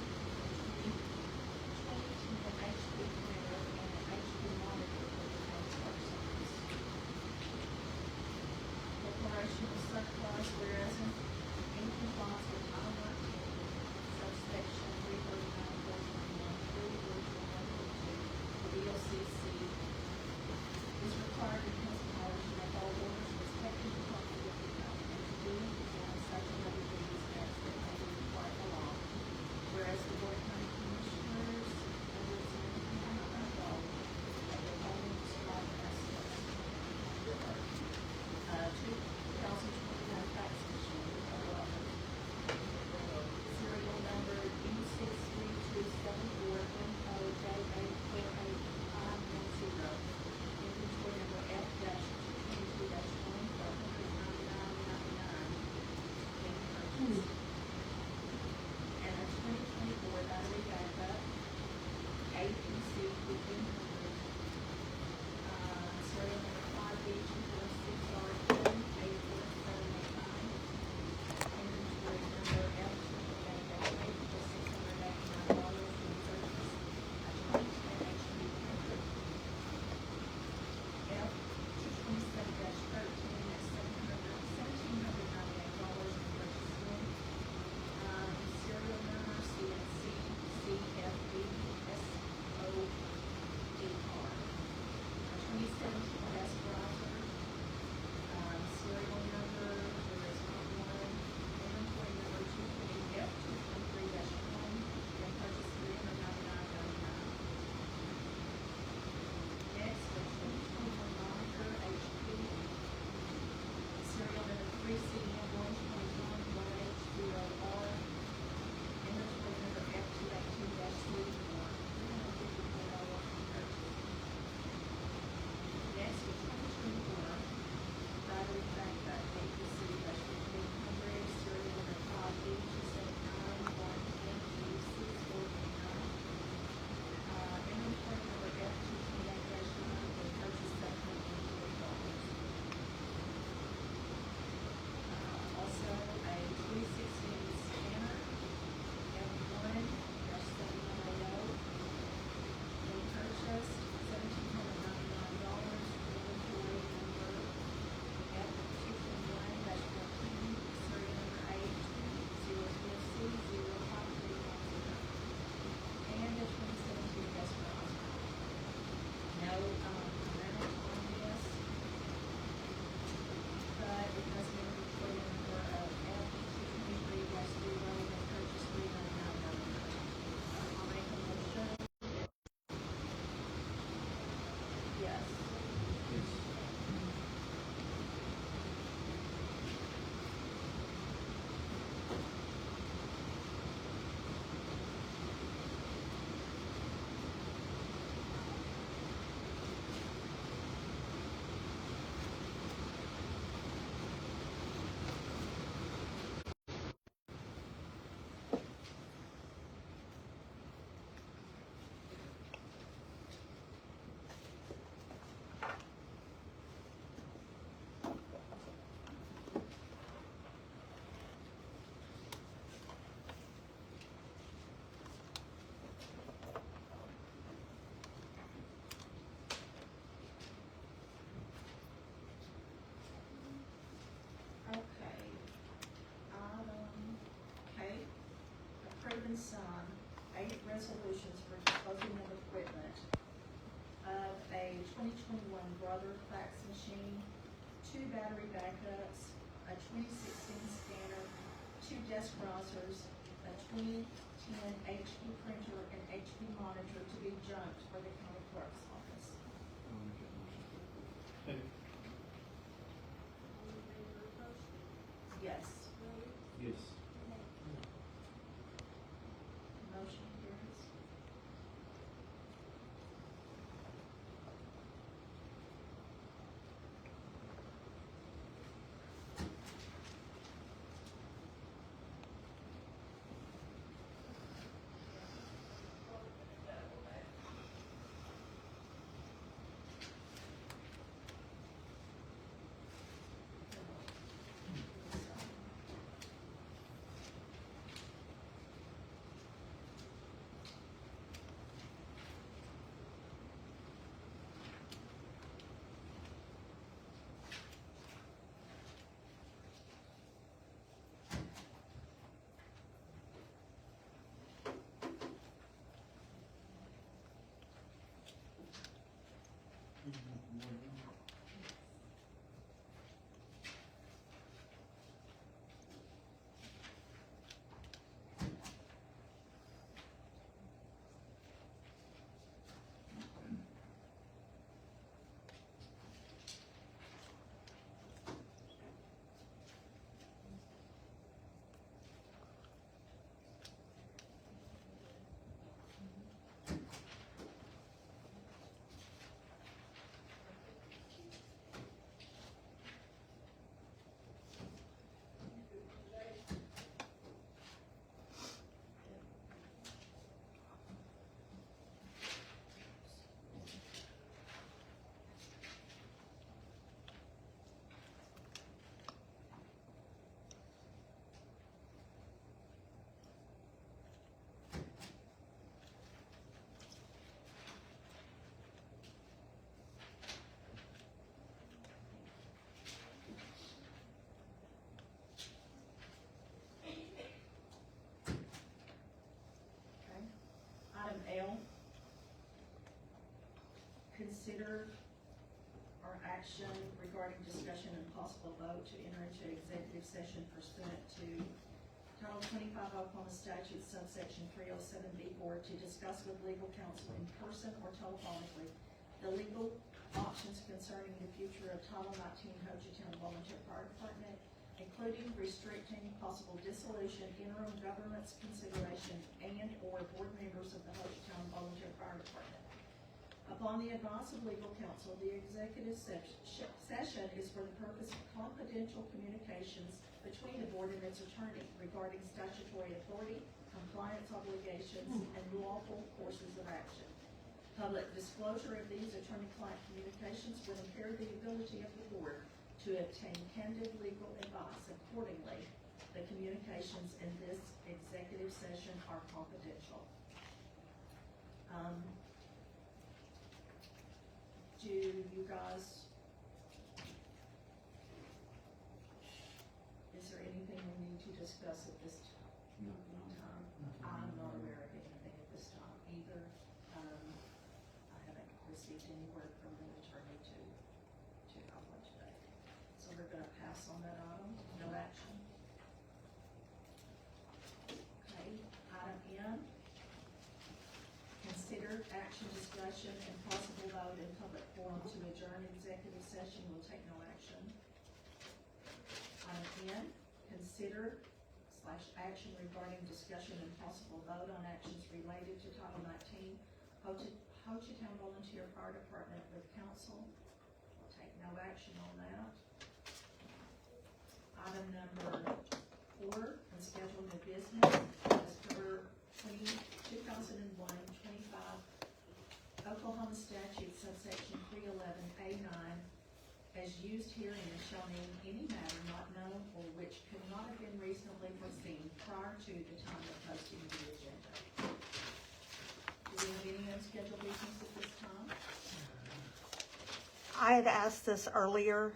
2010 HP printer, and an HP monitor for the transport service. Declaration of surplus, whereas in compliance with Title 19, subsection 339.421, 3, the VLCC is required because of knowledge that all orders respecting the property of the county and to do and perform such and other duties as that may be required by law. Whereas the Board of County Commissioners under its control of the holding spot assets. 2021 fax machine, serial number U63274MOJ848510. Inventory number F-22-1 for $199.99. And a 2024 battery backup, APC 1500, serial number 5B246R2 84789. Inventory number F-28-8 for $689 for the purchase a 2010 HP printer. F-227-13 at $1,798 for purchasing. Serial number CNC CFB SOD card. A 2017 desk browser. Serial number, there is not one. Inventory number 220 F-223-1 and purchase $399.99. Next, a 2021 monitor, HP. Serial number 3CM121-1H0R. Inventory number F282-C4, $354 purchase. Next, a 2024 battery backup, APC /1500, serial number 5B279-1MG6429. Inventory number F-228-9 for purchase $740. Also, a 316 scanner, M1-7100, in purchase $1,799. Inventory number F-221-14, serial number 8-0FC-05310. And a 2017 desk browser. No, amount on this, but it has been reported number of F-223-0 and purchase $399.99. I'll make a motion. Yes. Yes. Okay. K, approve and sign 8 resolutions for disposing of equipment of a 2021 Brother fax machine, 2 battery backups, a 2016 scanner, 2 desk browsers, a 2010 HP printer, and HP monitor to be junked for the county clerk's office. I'll make that motion. Second. All in favor of motion? Yes. Williams? Yes. Motion carries. consider our action regarding discussion and possible vote to enter into executive session pursuant to Title 25 Oklahoma Statute subsection 307B4 to discuss with legal counsel in person or telephonically the legal options concerning the future of Title 19 Ho Chi Town Volunteer Fire Department, including restricting possible dissolution, interim government's consideration, and/or board members of the Ho Chi Town Volunteer Fire Department. Upon the advice of legal counsel, the executive session is for the purpose of confidential communications between the board and its attorney regarding statutory authority, compliance obligations, and lawful courses of action. Public disclosure of these attorney-client communications will impair the ability of the board to obtain candid legal advice. Accordingly, the communications in this executive session are confidential. Do you guys, is there anything we need to discuss at this time? I'm not aware of anything at this time either. I haven't received any word from the attorney to help us today. So we're gonna pass on that item, no action. Okay, item N. Consider action, discussion, and possible vote in public forum to adjourn executive session. Will take no action. Item N. Consider / action regarding discussion and possible vote on actions related to Title 19 Ho Chi Town Volunteer Fire Department with council. We'll take no action on that. Item number 4, unscheduled new business, as per 2001-25 Oklahoma statute subsection 311A9, as used herein shall name any matter not known or which could not have been reasonably foreseen prior to the time of posting the agenda. Do we have any unscheduled business at this time? I had asked this earlier,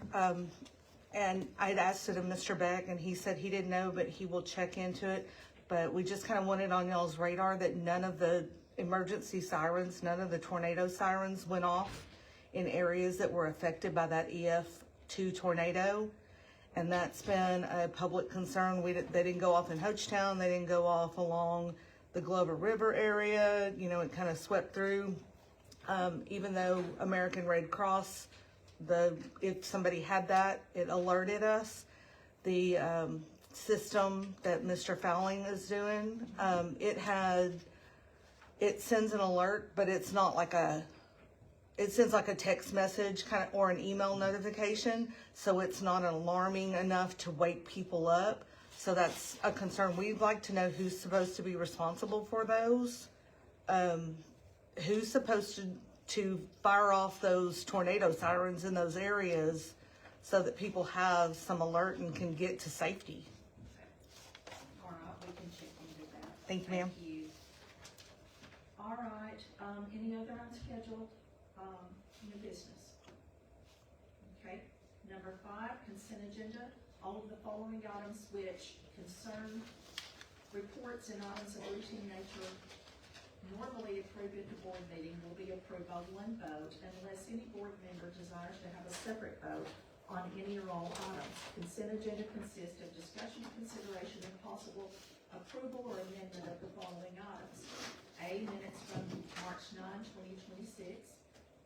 and I had asked it of Mr. Beck, and he said he didn't know, but he will check into it. But we just kind of wanted on y'all's radar that none of the emergency sirens, none of the tornado sirens went off in areas that were affected by that EF2 tornado. And that's been a public concern. They didn't go off in Ho Chi Town. They didn't go off along the Glover River area. You know, it kind of swept through. Even though American Red Cross, if somebody had that, it alerted us. The system that Mr. Fowling is doing, it sends an alert, but it's not like it sends like a text message or an email notification, so it's not alarming enough to wake people up. So that's a concern. We'd like to know who's supposed to be responsible for those. Who's supposed to fire off those tornado sirens in those areas so that people have some alert and can get to safety. All right, we can check into that. Thank you, ma'am. Thank you. All right, any other unscheduled, new business? Okay, number 5, consent agenda. All of the following items which concern reports and items of routine nature normally approved at the board meeting will be approved by one vote unless any board member desires to have a separate vote on any or all items. Consent agenda consists of discussion, consideration, and possible approval or amendment of the following items. A, minutes from March 9, 2026.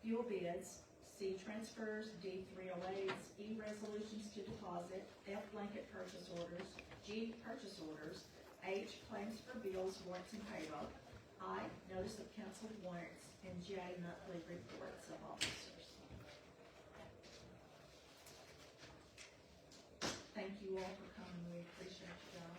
Fuel bids. C, transfers. D, 308s. E, resolutions to deposit. F, blanket purchase orders. G, purchase orders. H, claims for bills, warrants, and payroll. I, notice of council warrants. And J, monthly reports of officers. Thank you all for coming. We appreciate you guys.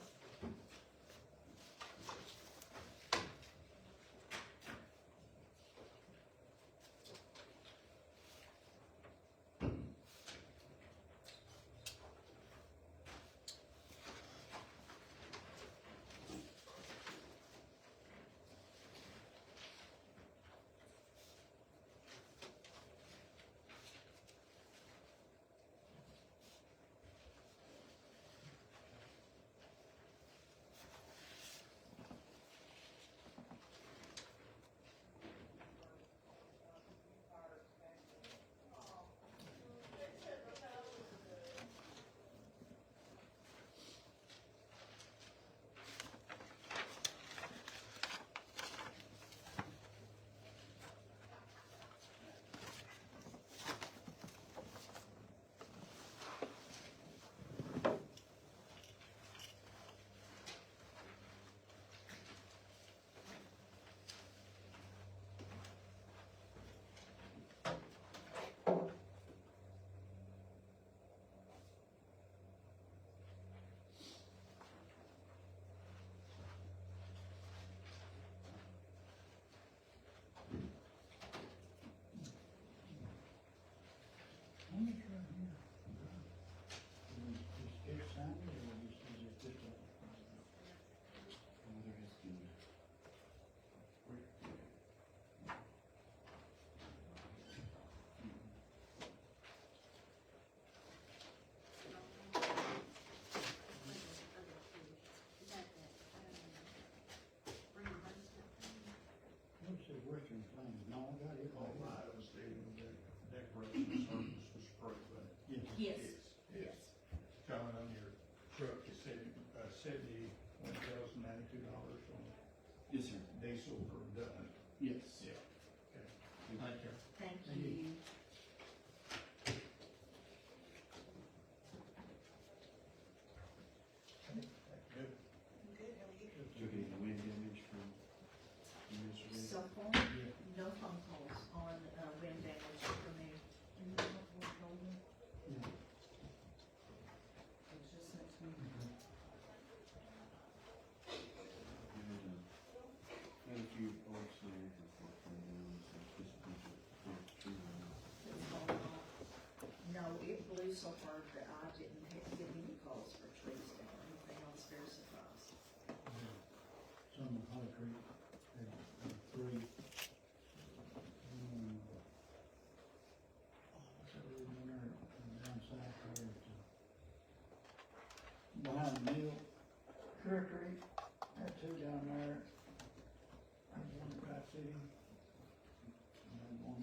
$71,092 on Yes, sir. diesel per done. Yes. Yeah. Thank you. Thank Thank you. you. Good. Took any wind damage from yesterday? So far, Yeah. no phone calls on, wind damage for me. It was just sent to me. Had a few old snares and stuff from them, so just a bunch of tree limbs. It's all off. No, it blew so hard that I didn't get any calls for trees down or anything. I was very surprised. Some of Holly Creek, had three. What's that road down there, down south there, behind the mill, Clear Creek, had two down there. There's one at Pratt City. And then one,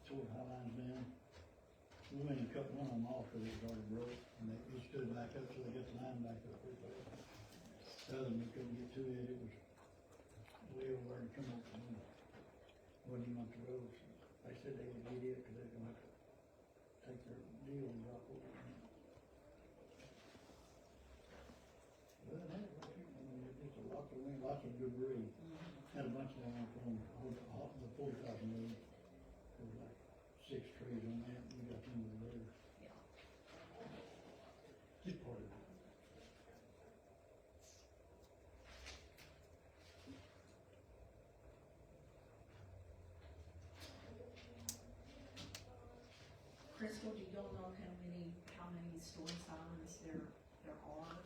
tore the high lines down. We went and cut one of them off because it was already broke, and it stood back up, so they got the line back up pretty fast. The other one, we couldn't get to it, it was way over there and come up and wasn't even up the road. So they said they would get it, cause they're gonna have to take their deal and drop over. Well, that, I mean, it's a lot of wind, lots of debris. Had a bunch of them from the 40,000 road. There was like 6 trees on that, we got them over there. Yeah. Just part of it. Crystal, do y'all know how many storm sirens there are?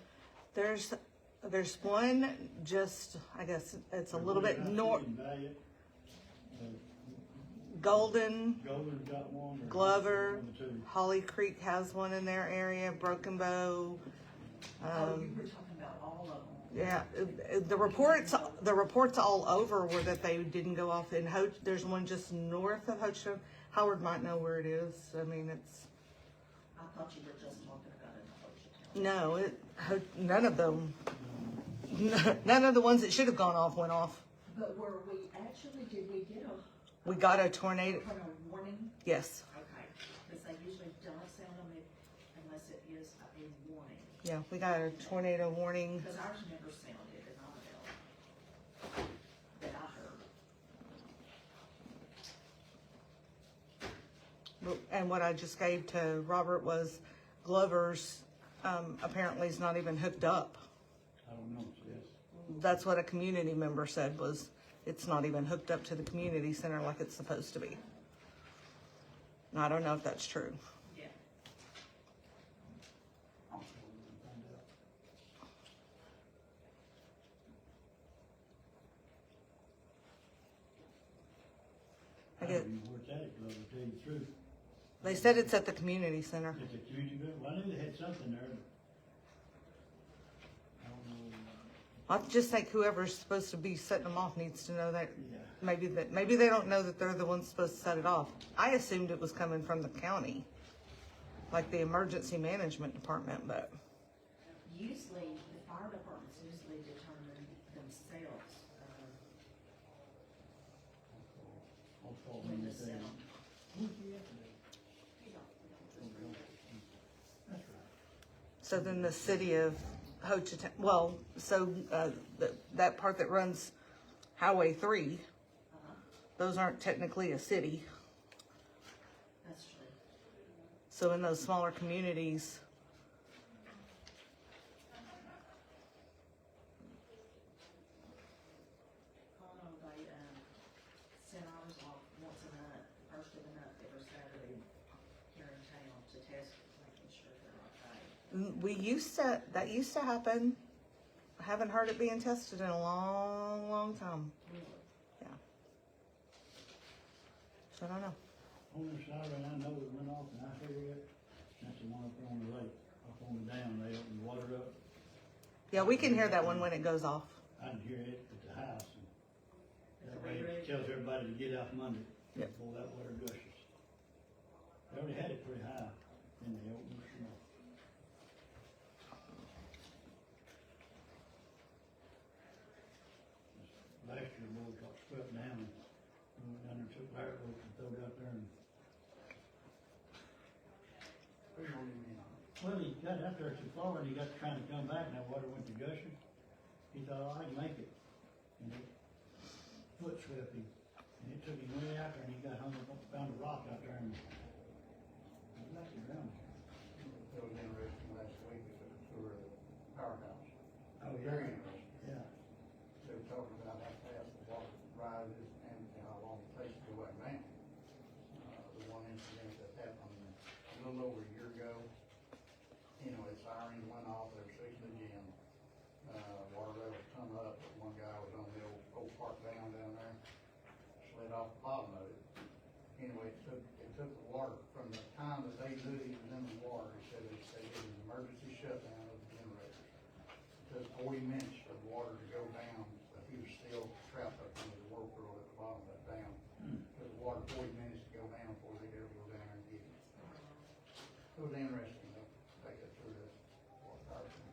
There's one just, I guess it's a little bit north, Golden, Golden's got one. or Glover, one or two. Holly Creek has one in their area, Broken Bow. Oh, you were talking about all of them. Yeah, the reports all over were that they didn't go off in there's one just north of Hochtown. Howard might know where it is. I mean, it's, I thought you were just talking about it in Hochtown. no, none of them, none of the ones that should have gone off went off. But did we get We got a tornado, a warning? yes, Okay, because they usually don't sound them unless it is a warning. yeah, we got a tornado warning. Because ours never sounded in Iredell that I heard. And what I just gave to Robert was Glover's, apparently is not even hooked up. I don't know, yes. That's what a community member said, was it's not even hooked up to the community center like it's supposed to be. And I don't know if that's true. Yeah. I'll find out. I I get, don't know where it's at, Glover, to tell you the truth. they said it's at the community center. It's a community group, well, I knew they had something there, but I don't know, I just think whoever's supposed to be setting them off needs to know that. yeah. Maybe they don't know that they're the ones supposed to set it off. I assumed it was coming from the county, like the emergency management department, but Usually, the fire departments usually determine themselves, I'll call when them to and say, sell. who's the yesterday? That's right. so then the city of Hochtown, well, so, that part that runs Highway 3, those aren't technically a city. That's true. So in those smaller communities, Oh, no, they, sent ours off once a month, first of the month, every Saturday here in town to test, making sure they're okay. that used to happen. I haven't heard it being tested in a long, long time. Really? So I don't know. Only siren I know that went off and I hear it, that's the one up there on the lake, up on the dam, they open the water up. Yeah, we can hear that one when it goes off. I can hear it at the house, and that It's way really it tells everybody to get out from under it Yep. before that water gushes. They already had it pretty high, and they opened it, swept down, and we went down there and took fire rope and threw it out there and. Well, he got out there too far and he got trying to come back and that water went to gushing. He thought, oh, I can make it. And it foot swept him. And it took him way out there and he got hung up, found a rock out there and he left it around. It was interesting last week, it was a tour of the powerhouse. Oh, Very yeah. interesting. Yeah. They were talking about how fast the water rises and how long it takes to go back down. The one incident that happened a little over a year ago, its sirens went off, they were fixing the gym. Water levels come up, but one guy was on the old park down there, slid off the bottom of it. Anyway, it took the water from the time that they knew he was in the water, he said they did an emergency shutdown of the generators. It took 40 minutes for the water to go down, but he was still trapped up under the work rule at the bottom of that dam. Took the water 40 minutes to go down before they could ever go down there and get it. It was interesting, though, take it through this water power plant.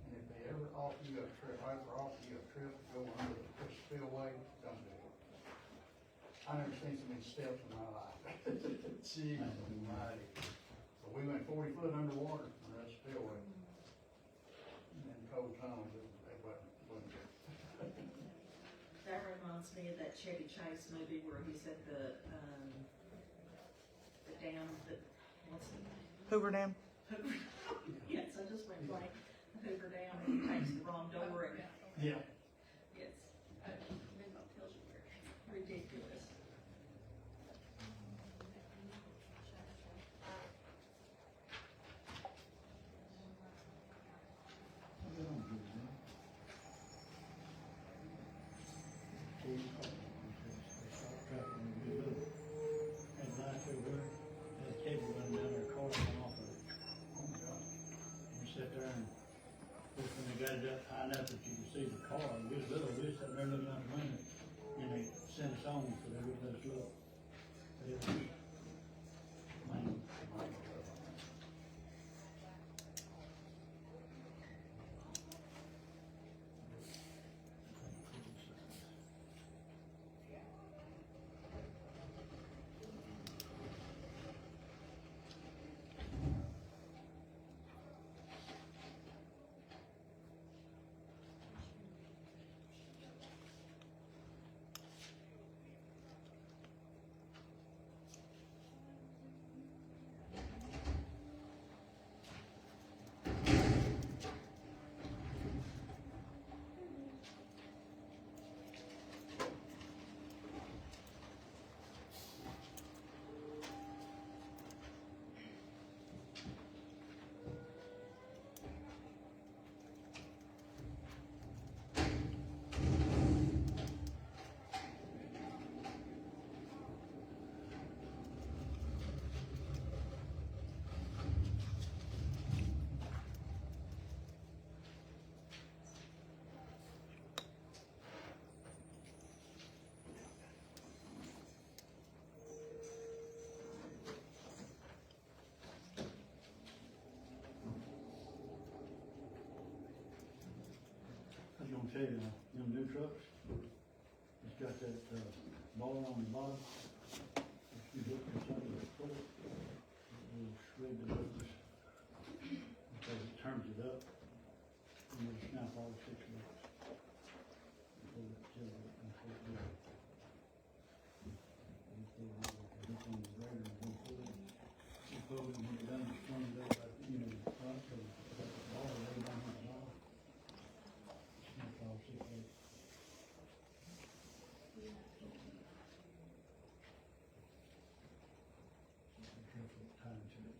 And if they ever offer you a trip, to go under the spillway, don't do it. I never seen so many steps in my life. Gee, almighty. So we went 40 foot underwater on that spillway. And then cold tunnels, it wasn't good. That reminds me of that Chevy Chase movie where he's at the dam, what's the name? Hoover Dam. Yes, I just went blank, Hoover Dam, and he takes the wrong door and, Yeah. yes. Maybe I'll tell you where, ridiculous. Got it up high enough that you could see the car, and we was little, we was sitting there looking out the window, and they sent us on, so they wouldn't let us look. But it was, man, I was gonna tell you, them new trucks, it's got that, bar on the bottom. If you look at some of the foot, it will shred the wheels. Because it turns it up, and it'll snap all 6 bolts. Before it tilts it, before it goes. Before the grader, and pull it. You pull it, and when you're done, you swing it up, like, the front, so the bar lay down on the bottom. Snap all 6 bolts. Careful time to it.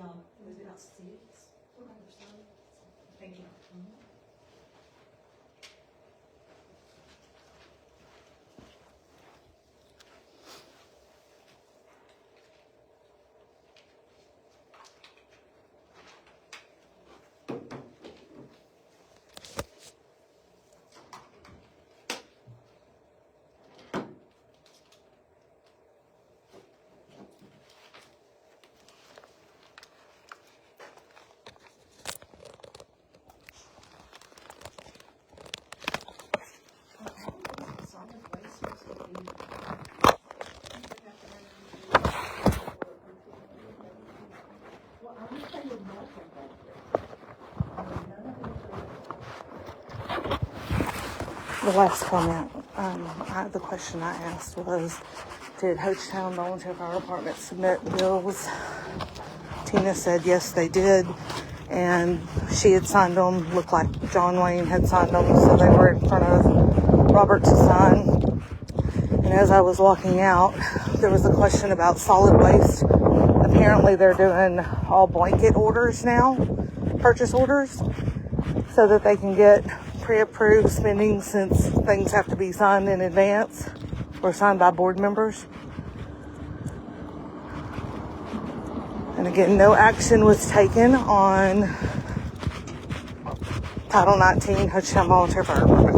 it was about 6, or so. Thank you. Solid waste was looking. Well, I wish they would mark it back there. The last comment, the question I asked was, did Hochtown Volunteer Fire Department submit bills? Tina said yes, they did, and she had signed them. Looked like John Wayne had signed them, so they were in front of Robert to sign. And as I was walking out, there was a question about solid waste. Apparently they're doing all blanket orders now, purchase orders, so that they can get pre-approved spending, since things have to be signed in advance or signed by board members. And again, no action was taken on Title 19 Hochtown Volunteer Fire Department.